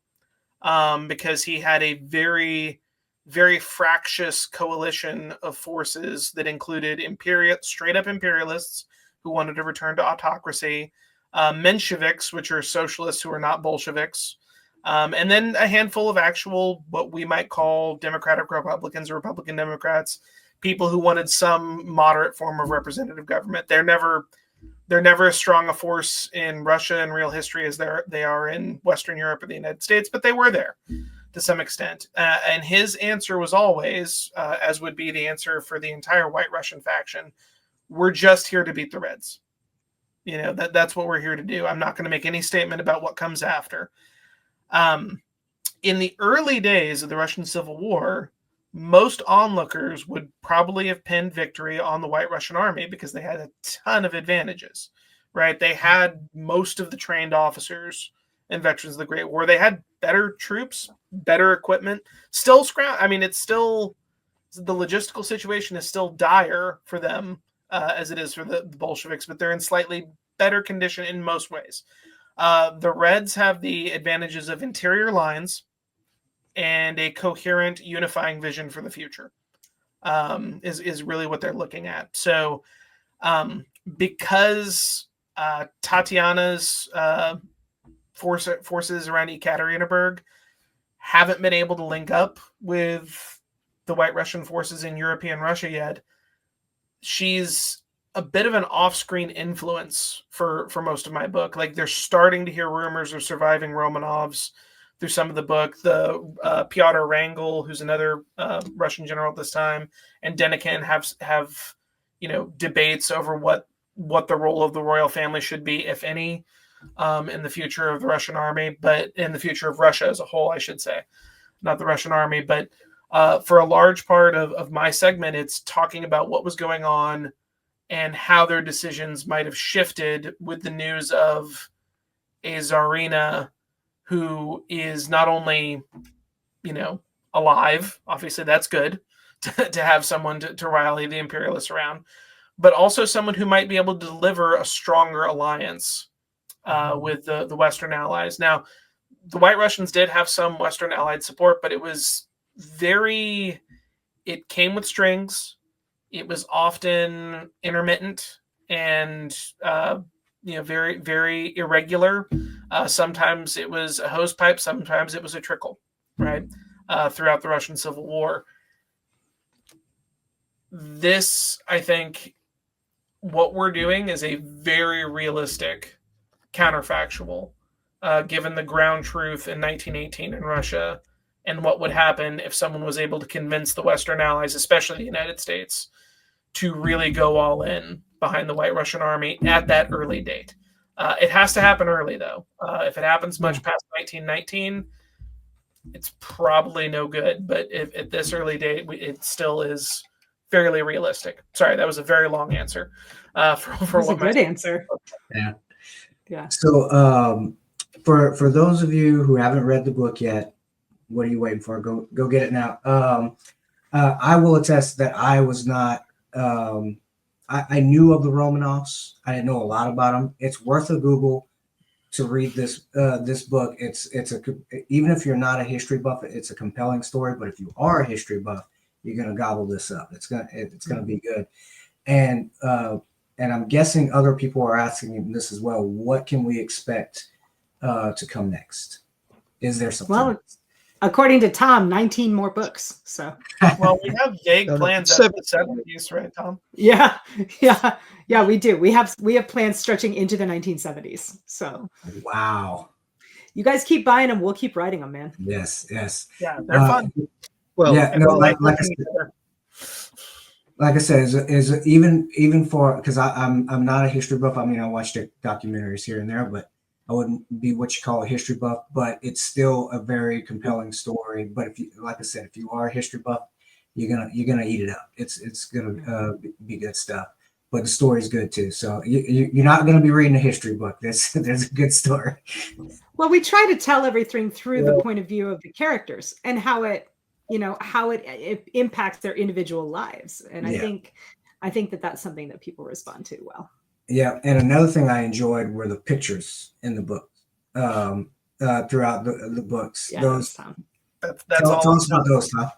because he had a very, very fractious coalition of forces that included straight up imperialists who wanted to return to autocracy, Mensheviks, which are socialists who are not Bolsheviks, and then a handful of actual, what we might call Democratic Republicans or Republican Democrats, people who wanted some moderate form of representative government. They're never as strong a force in Russia in real history as they are in Western Europe or the United States, but they were there to some extent. And his answer was always, as would be the answer for the entire White Russian faction, we're just here to beat the Reds. You know, that's what we're here to do. I'm not going to make any statement about what comes after. In the early days of the Russian Civil War, most onlookers would probably have pinned victory on the White Russian Army because they had a ton of advantages, right? They had most of the trained officers and veterans of the Great War. They had better troops, better equipment, still it's still, the logistical situation is still dire for them as it is for the Bolsheviks, but they're in slightly better condition in most ways. The Reds have the advantages of interior lines and a coherent, unifying vision for the future, is really what they're looking at. So because Tatiana's forces around Ekaterinburg haven't been able to link up with the White Russian forces in European Russia yet, she's a bit of an off-screen influence for most of my book. Like, they're starting to hear rumors of surviving Romanovs through some of the book. The Pyotr Wrangel, who's another Russian general at this time, and Denikin have debates over what the role of the royal family should be, if any, in the future of the Russian army, but in the future of Russia as a whole, I should say, not the Russian army. But for a large part of my segment, it's talking about what was going on and how their decisions might have shifted with the news of a Tsarina who is not only, alive, obviously that's good to have someone to rally the imperialists around, but also someone who might be able to deliver a stronger alliance with the Western allies. Now, the White Russians did have some Western allied support, but it came with strings. It was often intermittent and, very, very irregular. Sometimes it was a hose pipe. Sometimes it was a trickle, right? Throughout the Russian Civil War. This, I think, what we're doing is a very realistic counterfactual, given the ground truth in 1918 in Russia and what would happen if someone was able to convince the Western allies, especially the United States, to really go all in behind the White Russian army at that early date. It has to happen early, though. If it happens much past 1919, it's probably no good. But if at this early date, it still is fairly realistic. Sorry, that was a very long answer. For what a good answer. Yeah. So for those of you who haven't read the book yet, what are you waiting for? Go get it now. I will attest that I was not. I knew of the Romanovs. I didn't know a lot about them. It's worth a Google to read this book. Even if you're not a history buff, it's a compelling story. But if you are a history buff, you're gonna gobble this up. It's gonna be good. And I'm guessing other people are asking this as well. What can we expect to come next? Is there something? Well, according to Tom, 19 more books. So, well, we have vague plans after the 70s, right, Tom? Yeah, we do. We have plans stretching into the 1970s. So, wow. You guys keep buying them. We'll keep writing them, man. Yes. Yeah, they're fun. Well, yeah, no, like I said, is even for, because I'm not a history buff. I mean, I watched documentaries here and there, but I wouldn't be what you call a history buff. But it's still a very compelling story. But if you, like I said, if you are a history buff, you're gonna eat it up. It's gonna be good stuff. But the story's good too. So you're not gonna be reading a history book. There's a good story. Well, we try to tell everything through the point of view of the characters and how it impacts their individual lives. And I think that that's something that people respond to well. Yeah. And another thing I enjoyed were the pictures in the book. throughout the books. Yeah, Those Tom. That's tell all. us about those, Tom.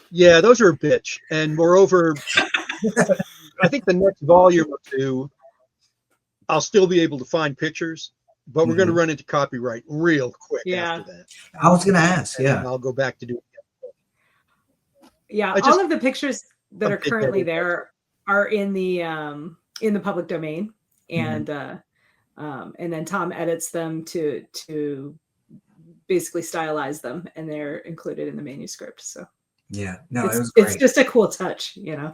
Yeah, those are a bitch. And moreover, I think the next volume or two, I'll still be able to find pictures, but we're going to run into copyright real quick after that. I was going to ask, And yeah. I'll go back to doing it. Yeah, I all of the pictures that are did that currently in- there are in the public domain, and then Tom edits them to basically stylize them, and they're included in the manuscript. So Yeah, no, it's, it was great. it's just a cool touch, Yeah.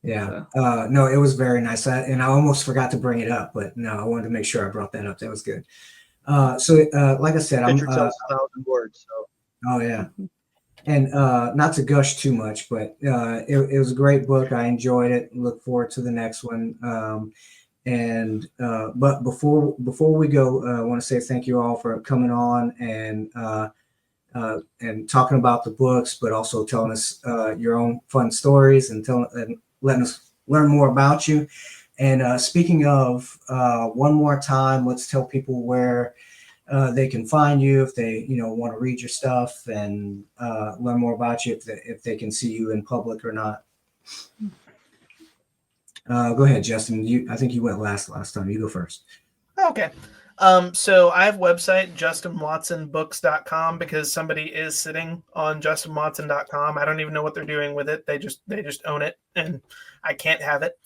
So. No, it was very nice. And I almost forgot to bring it up, but no, I wanted to make sure I brought that up. That was good. So like I said, Picture tells 1,000 words. So. Oh yeah. And not to gush too much, but it was a great book. I enjoyed it. Look forward to the next one. But before we go, I want to say thank you all for coming on and talking about the books, but also telling us your own fun stories and letting us learn more about you. And speaking of, one more time, let's tell people where they can find you if they want to read your stuff and learn more about you, if they can see you in public or not. Go ahead, Justin. I think you went last time. You go first. Okay. So I have a website, justinwatsonbooks.com, because somebody is sitting on justinwatson.com. I don't even know what they're doing with it. They just own it, and I can't have it.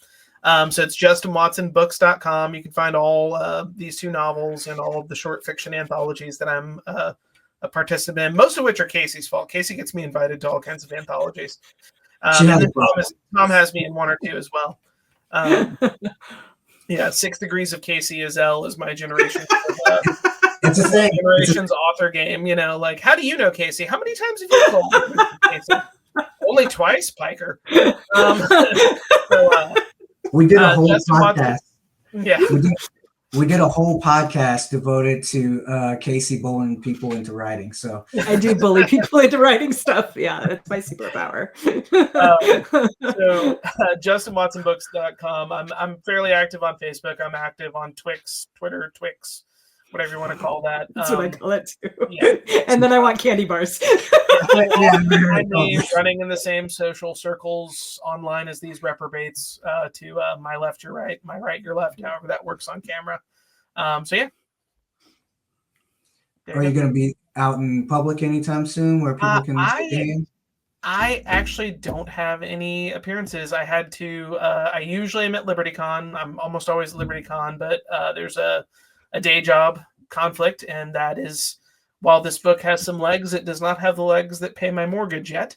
So it's justinwatsonbooks.com. You can find all these two novels and all of the short fiction anthologies that I'm a participant in, most of which are Casey's fault. Casey gets me invited to all kinds of anthologies. And then Tom has me in one or two as well. Yeah, 6 Degrees of Casey Ezell is my generation. It's a thing. Generation's author game. Like, how do you know Casey? How many times have you called Casey? Only twice, Piker. We did a whole podcast. Yeah. We did a whole podcast devoted to Casey bullying people into writing. So I do bully people into writing stuff. Yeah, that's my superpower. So justinwatsonbooks.com. I'm fairly active on Facebook. I'm active on Twitter, Twix, whatever you want to call that. That's what I call it too. Yeah. And then I want candy bars. I'm running in the same social circles online as these reprobates, to my left, your right, my right, your left, however that works on camera. So yeah. Are you going to be out in public anytime soon where people can shake your hand? I actually don't have any appearances. I had to. I usually am at LibertyCon. I'm almost always at LibertyCon, but there's a day job conflict, and that is, while this book has some legs, it does not have the legs that pay my mortgage yet.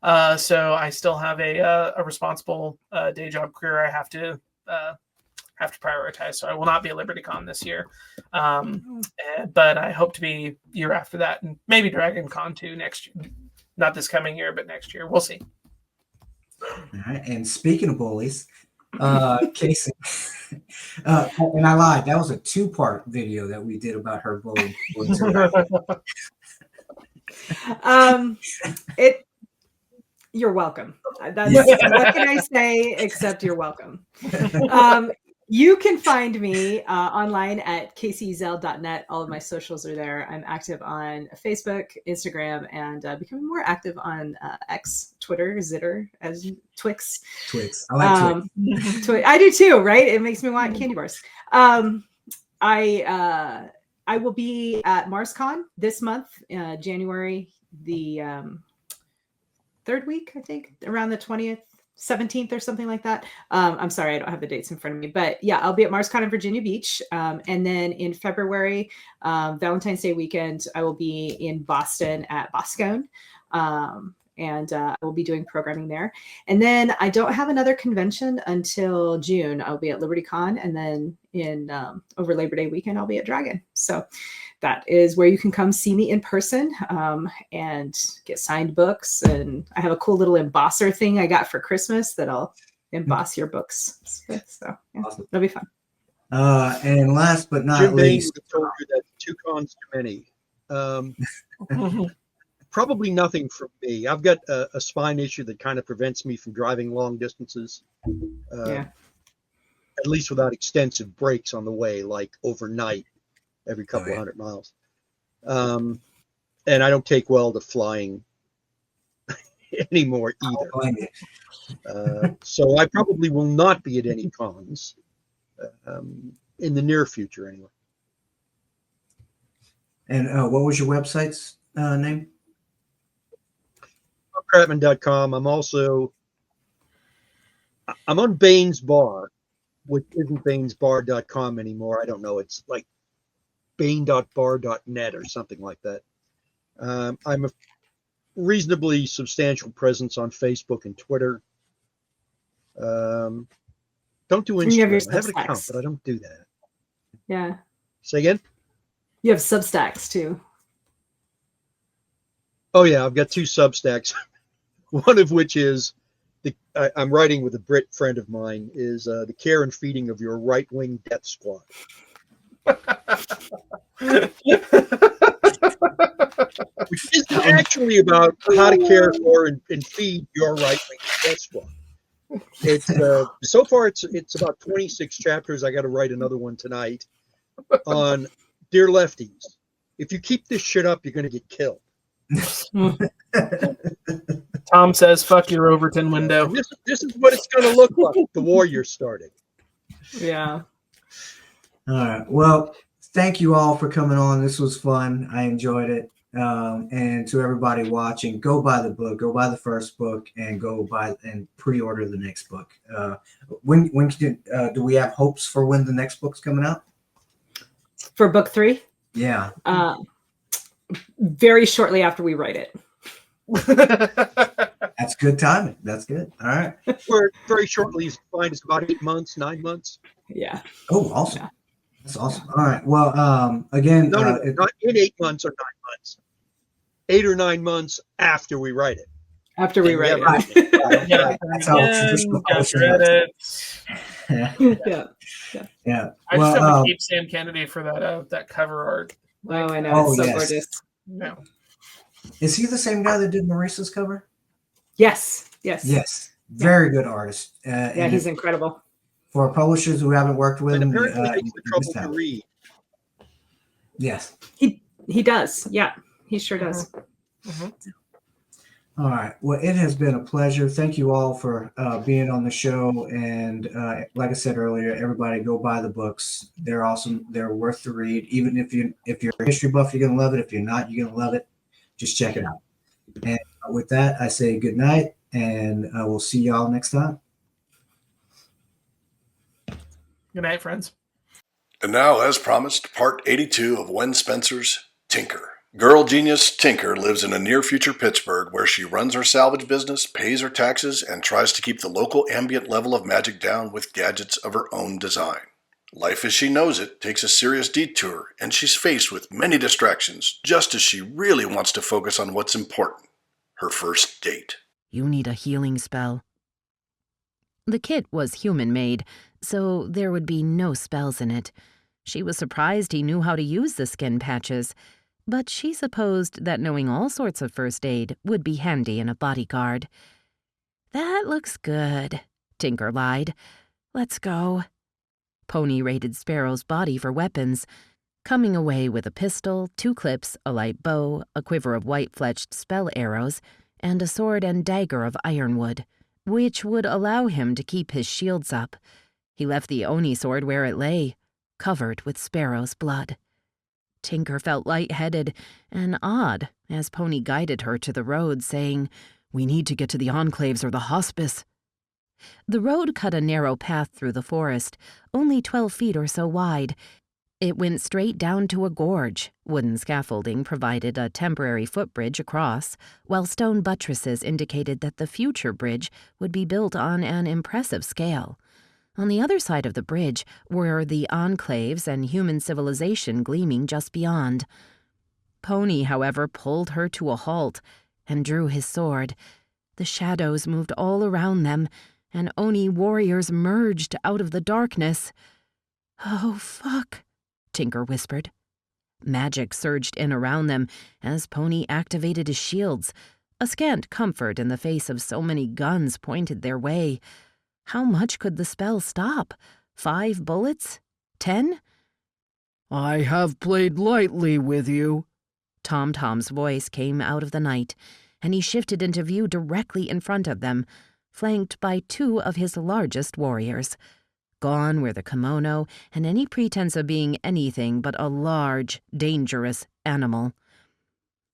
So I still have a responsible day job career I have to prioritize. So I will not be at LibertyCon this year, but I hope to be year after that, and maybe DragonCon too next year. Not this coming year, but next year. We'll see. All right. And speaking of bullies, Casey, and I lied. That was a 2-part video that we did about her bullying. You're welcome. What can I say except you're welcome. You can find me online at caseyezell.net. All of my socials are there. I'm active on Facebook, Instagram, and becoming more active on X, Twitter, Zitter, as Twix. Twix. I like Twix. I do too, right? It makes me want candy bars. I will be at MarsCon this month, January the 3rd week, I think, around the 20th. 17th or something like that. I'm sorry, I don't have the dates in front of me, but yeah, I'll be at MarsCon in Virginia Beach. And then in February, Valentine's Day weekend, I will be in Boston at Boscone. And I will be doing programming there. And then I don't have another convention until June. I'll be at LibertyCon, and then in over Labor Day weekend, I'll be at Dragon. So that is where you can come see me in person and get signed books. And I have a cool little embosser thing I got for Christmas that I'll emboss your books with. So yeah, Awesome. It'll be fun. And last but not Jim Bain least, told you that 2 cons too many. Probably nothing for me. I've got a spine issue that kind of prevents me from driving long distances. Yeah. At least without extensive breaks on the way, like overnight. every couple of 100 miles. And I don't take well to flying anymore either. So I probably will not be at any cons in the near future anyway. And what was your website's name? Kratman.com. I'm on Baines Bar, which isn't bainesbar.com anymore. I don't know. It's like bain.bar.net or something like that. I'm a reasonably substantial presence on Facebook and Twitter. Don't do And you have your Instagram. I have an account, Substacks. but I don't do that. Yeah. Say again? You have Substacks too. Oh, yeah. I've got 2 Substacks. One of which is I'm writing with a Brit friend of mine, is the care and feeding of your right-wing death squad. Which is actually about how to care for and feed your right-wing death squad. It's so far it's about 26 chapters. I got to write another one tonight on Dear Lefties. If you keep this shit up, you're going to get killed. Tom says, "Fuck your Overton window." This is what it's going to look like. The war you're starting. Yeah. All right. Well, thank you all for coming on. This was fun. I enjoyed it. And to everybody watching, go buy the book. Go buy the first book, and go buy and pre-order the next book. When do we have hopes for when the next book's coming out? For book 3? Yeah. Very shortly after we write it. That's good timing. That's good. All right. Or very shortly is fine. It's about 8 months, 9 months. Yeah. Oh, awesome. Yeah. That's awesome. All right. Well, again, No, not in 8 months or 9 months. 8 or 9 months after we write it. After we write Right. it. Yeah, That's how traditional publishing works. edits. Yeah. Yeah. I just have Well, to keep Sam Kennedy for that cover art. Oh, I know. Oh, It's so yes. gorgeous. No. is he the same guy that did Maurice's cover? Yes. Yes. Yes. Very good artist. Yeah, And he's incredible. for publishers who haven't worked with And him. apparently takes the trouble missed to out. read. Yes. He does. Yeah. He sure does. All right. Well, it has been a pleasure. Thank you all for being on the show. And like I said earlier, everybody go buy the books. They're awesome. They're worth the read. Even if you're a history buff, you're gonna love it. If you're not, you're gonna love it. Just check it out. And with that, I say good night, and we'll see y'all next time. Good night, friends. And now, as promised, part 82 of Wen Spencer's Tinker. Girl genius Tinker lives in a near-future Pittsburgh where she runs her salvage business, pays her taxes, and tries to keep the local ambient level of magic down with gadgets of her own design. Life as she knows it takes a serious detour, and she's faced with many distractions just as she really wants to focus on what's important, her first date. You need a healing spell. The kit was human-made, so there would be no spells in it. She was surprised he knew how to use the skin patches, but she supposed that knowing all sorts of first aid would be handy in a bodyguard. That looks good, Tinker lied. Let's go. Pony raided Sparrow's body for weapons, coming away with a pistol, 2 clips, a light bow, a quiver of white-fletched spell arrows, and a sword and dagger of ironwood, which would allow him to keep his shields up. He left the Oni sword where it lay, covered with Sparrow's blood. Tinker felt lightheaded and odd as Pony guided her to the road, saying, "We need to get to the enclaves or the hospice." The road cut a narrow path through the forest, only 12 feet or so wide. It went straight down to a gorge. Wooden scaffolding provided a temporary footbridge across, while stone buttresses indicated that the future bridge would be built on an impressive scale. On the other side of the bridge were the enclaves and human civilization gleaming just beyond. Pony, however, pulled her to a halt and drew his sword. The shadows moved all around them, and Oni warriors merged out of the darkness. "Oh, fuck," Tinker whispered. Magic surged in around them as Pony activated his shields, a scant comfort in the face of so many guns pointed their way. How much could the spell stop? 5 bullets? 10? I have played lightly with you. Tom's voice came out of the night, and he shifted into view directly in front of them, flanked by 2 of his largest warriors. Gone were the kimono and any pretense of being anything but a large, dangerous animal.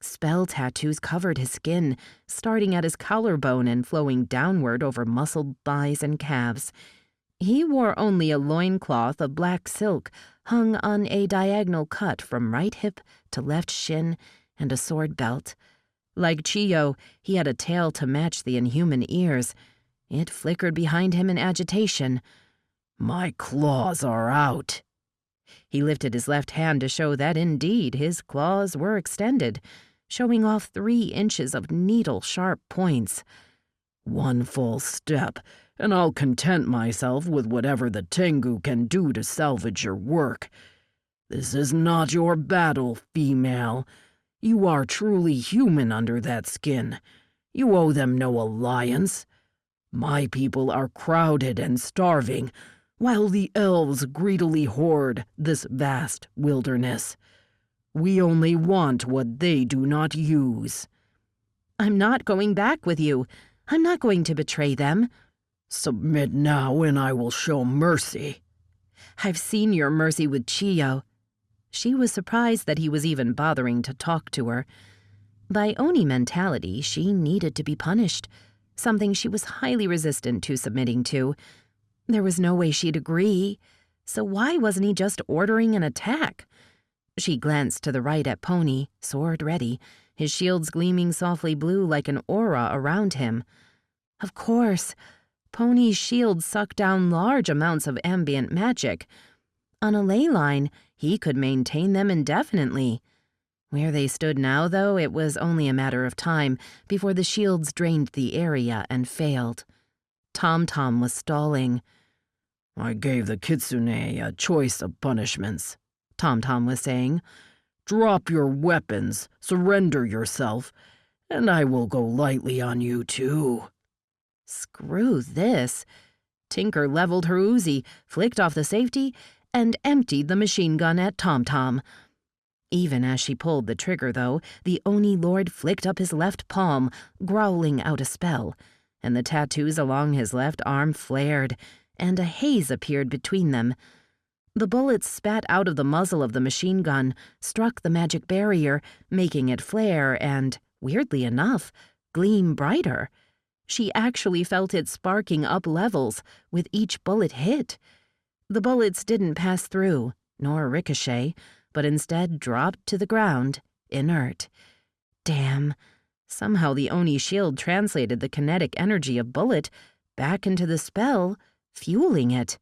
Spell tattoos covered his skin, starting at his collarbone and flowing downward over muscled thighs and calves. He wore only a loincloth of black silk, hung on a diagonal cut from right hip to left shin, and a sword belt. Like Chiyo, he had a tail to match the inhuman ears. It flickered behind him in agitation. My claws are out. He lifted his left hand to show that indeed his claws were extended, showing off 3 inches of needle-sharp points. One false step, and I'll content myself with whatever the Tengu can do to salvage your work. This is not your battle, female. You are truly human under that skin. You owe them no alliance. My people are crowded and starving, while the elves greedily hoard this vast wilderness. We only want what they do not use. I'm not going back with you. I'm not going to betray them. Submit now, and I will show mercy. I've seen your mercy with Chiyo. She was surprised that he was even bothering to talk to her. By Oni mentality, she needed to be punished, something she was highly resistant to submitting to. There was no way she'd agree, so why wasn't he just ordering an attack? She glanced to the right at Pony, sword ready, his shields gleaming softly blue like an aura around him. Of course, Pony's shields sucked down large amounts of ambient magic. On a ley line, he could maintain them indefinitely. Where they stood now, though, it was only a matter of time before the shields drained the area and failed. Tom was stalling. I gave the kitsune a choice of punishments, Tom was saying. Drop your weapons, surrender yourself, and I will go lightly on you too. Screw this. Tinker leveled her Uzi, flicked off the safety, and emptied the machine gun at Tom. Even as she pulled the trigger, though, the Oni Lord flicked up his left palm, growling out a spell, and the tattoos along his left arm flared, and a haze appeared between them. The bullets spat out of the muzzle of the machine gun, struck the magic barrier, making it flare and, weirdly enough, gleam brighter. She actually felt it sparking up levels with each bullet hit. The bullets didn't pass through, nor ricochet, but instead dropped to the ground, inert. Damn. Somehow the Oni shield translated the kinetic energy of bullet back into the spell, fueling it.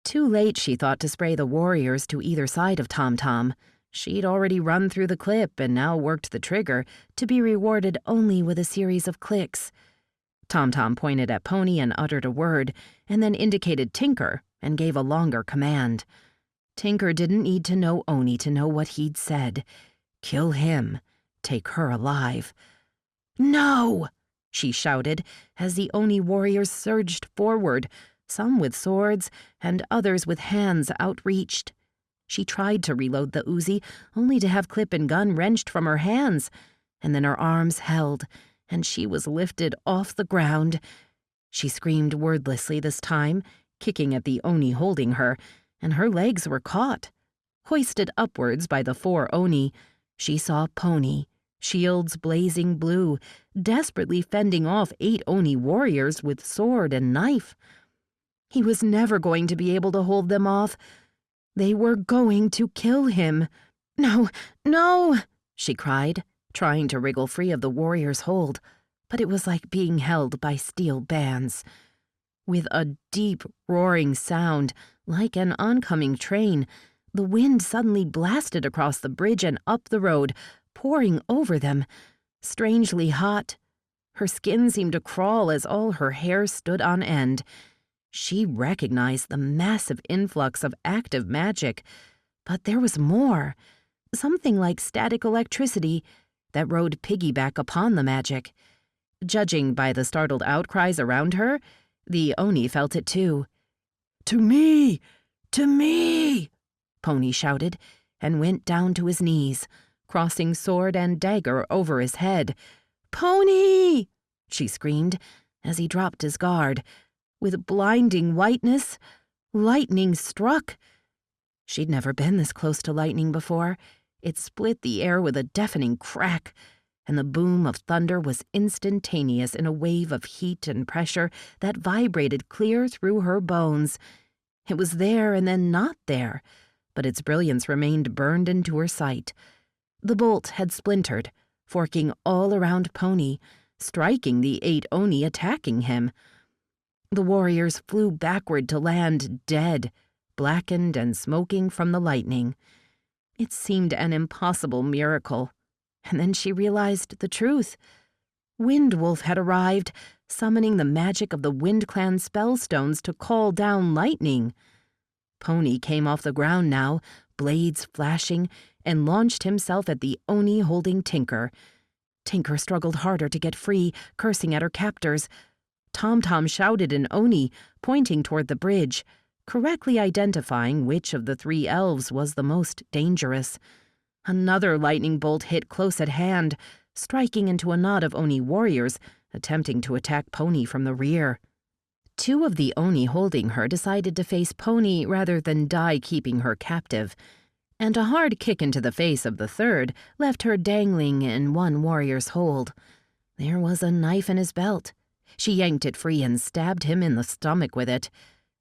Too late, she thought, to spray the warriors to either side of Tom. She'd already run through the clip and now worked the trigger, to be rewarded only with a series of clicks. Tom pointed at Pony and uttered a word, and then indicated Tinker and gave a longer command. Tinker didn't need to know Oni to know what he'd said. Kill him. Take her alive. No! She shouted as the Oni warriors surged forward, some with swords and others with hands outreached. She tried to reload the Uzi, only to have clip and gun wrenched from her hands, and then her arms held, and she was lifted off the ground. She screamed wordlessly this time, kicking at the Oni holding her, and her legs were caught. Hoisted upwards by the 4 Oni, she saw Pony, shields blazing blue, desperately fending off 8 Oni warriors with sword and knife. He was never going to be able to hold them off. They were going to kill him. No, she cried, trying to wriggle free of the warrior's hold, but it was like being held by steel bands. With a deep, roaring sound, like an oncoming train, the wind suddenly blasted across the bridge and up the road, pouring over them, strangely hot. Her skin seemed to crawl as all her hair stood on end. She recognized the massive influx of active magic, but there was more, something like static electricity that rode piggyback upon the magic. Judging by the startled outcries around her, the Oni felt it too. To me! Pony shouted, and went down to his knees, crossing sword and dagger over his head. "Pony!" she screamed as he dropped his guard. With blinding whiteness, lightning struck. She'd never been this close to lightning before. It split the air with a deafening crack, and the boom of thunder was instantaneous in a wave of heat and pressure that vibrated clear through her bones. It was there and then not there, but its brilliance remained burned into her sight. The bolt had splintered, forking all around Pony, striking the 8 Oni attacking him. The warriors flew backward to land dead, blackened and smoking from the lightning. It seemed an impossible miracle. And then she realized the truth. Windwolf had arrived, summoning the magic of the Wind Clan spellstones to call down lightning. Pony came off the ground now, blades flashing, and launched himself at the Oni holding Tinker. Tinker struggled harder to get free, cursing at her captors. Tom shouted in Oni, pointing toward the bridge, correctly identifying which of the 3 elves was the most dangerous. Another lightning bolt hit close at hand, striking into a knot of Oni warriors, attempting to attack Pony from the rear. 2 of the Oni holding her decided to face Pony rather than die keeping her captive, and a hard kick into the face of the 3rd left her dangling in one warrior's hold. There was a knife in his belt. She yanked it free and stabbed him in the stomach with it.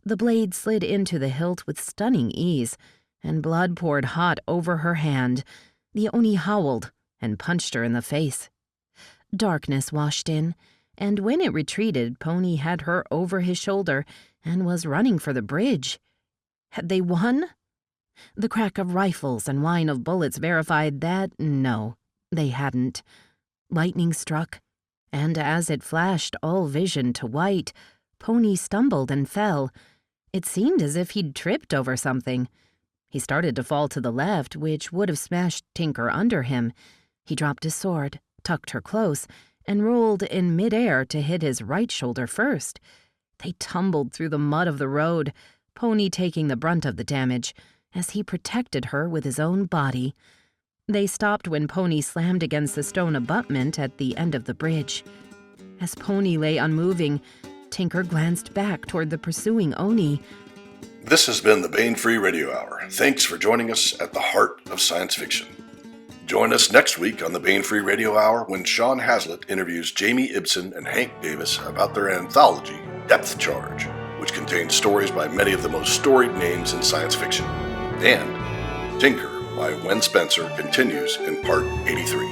The blade slid into the hilt with stunning ease, and blood poured hot over her hand. The Oni howled and punched her in the face. Darkness washed in, and when it retreated, Pony had her over his shoulder and was running for the bridge. Had they won? The crack of rifles and whine of bullets verified that no, they hadn't. Lightning struck, and as it flashed all vision to white, Pony stumbled and fell. It seemed as if he'd tripped over something. He started to fall to the left, which would have smashed Tinker under him. He dropped his sword, tucked her close, and rolled in midair to hit his right shoulder first. They tumbled through the mud of the road, Pony taking the brunt of the damage, as he protected her with his own body. They stopped when Pony slammed against the stone abutment at the end of the bridge. As Pony lay unmoving, Tinker glanced back toward the pursuing Oni. This has been the Bane Free Radio Hour. Thanks for joining us at the heart of science fiction. Join us next week on the Bane Free Radio Hour when Sean Hazlitt interviews Jamie Ibsen and Hank Davis about their anthology, Depth Charge, which contains stories by many of the most storied names in science fiction. And Tinker by Wen Spencer continues in part 83.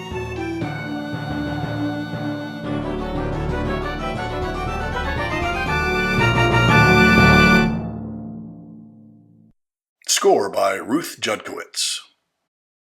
Score by Ruth Judkowitz.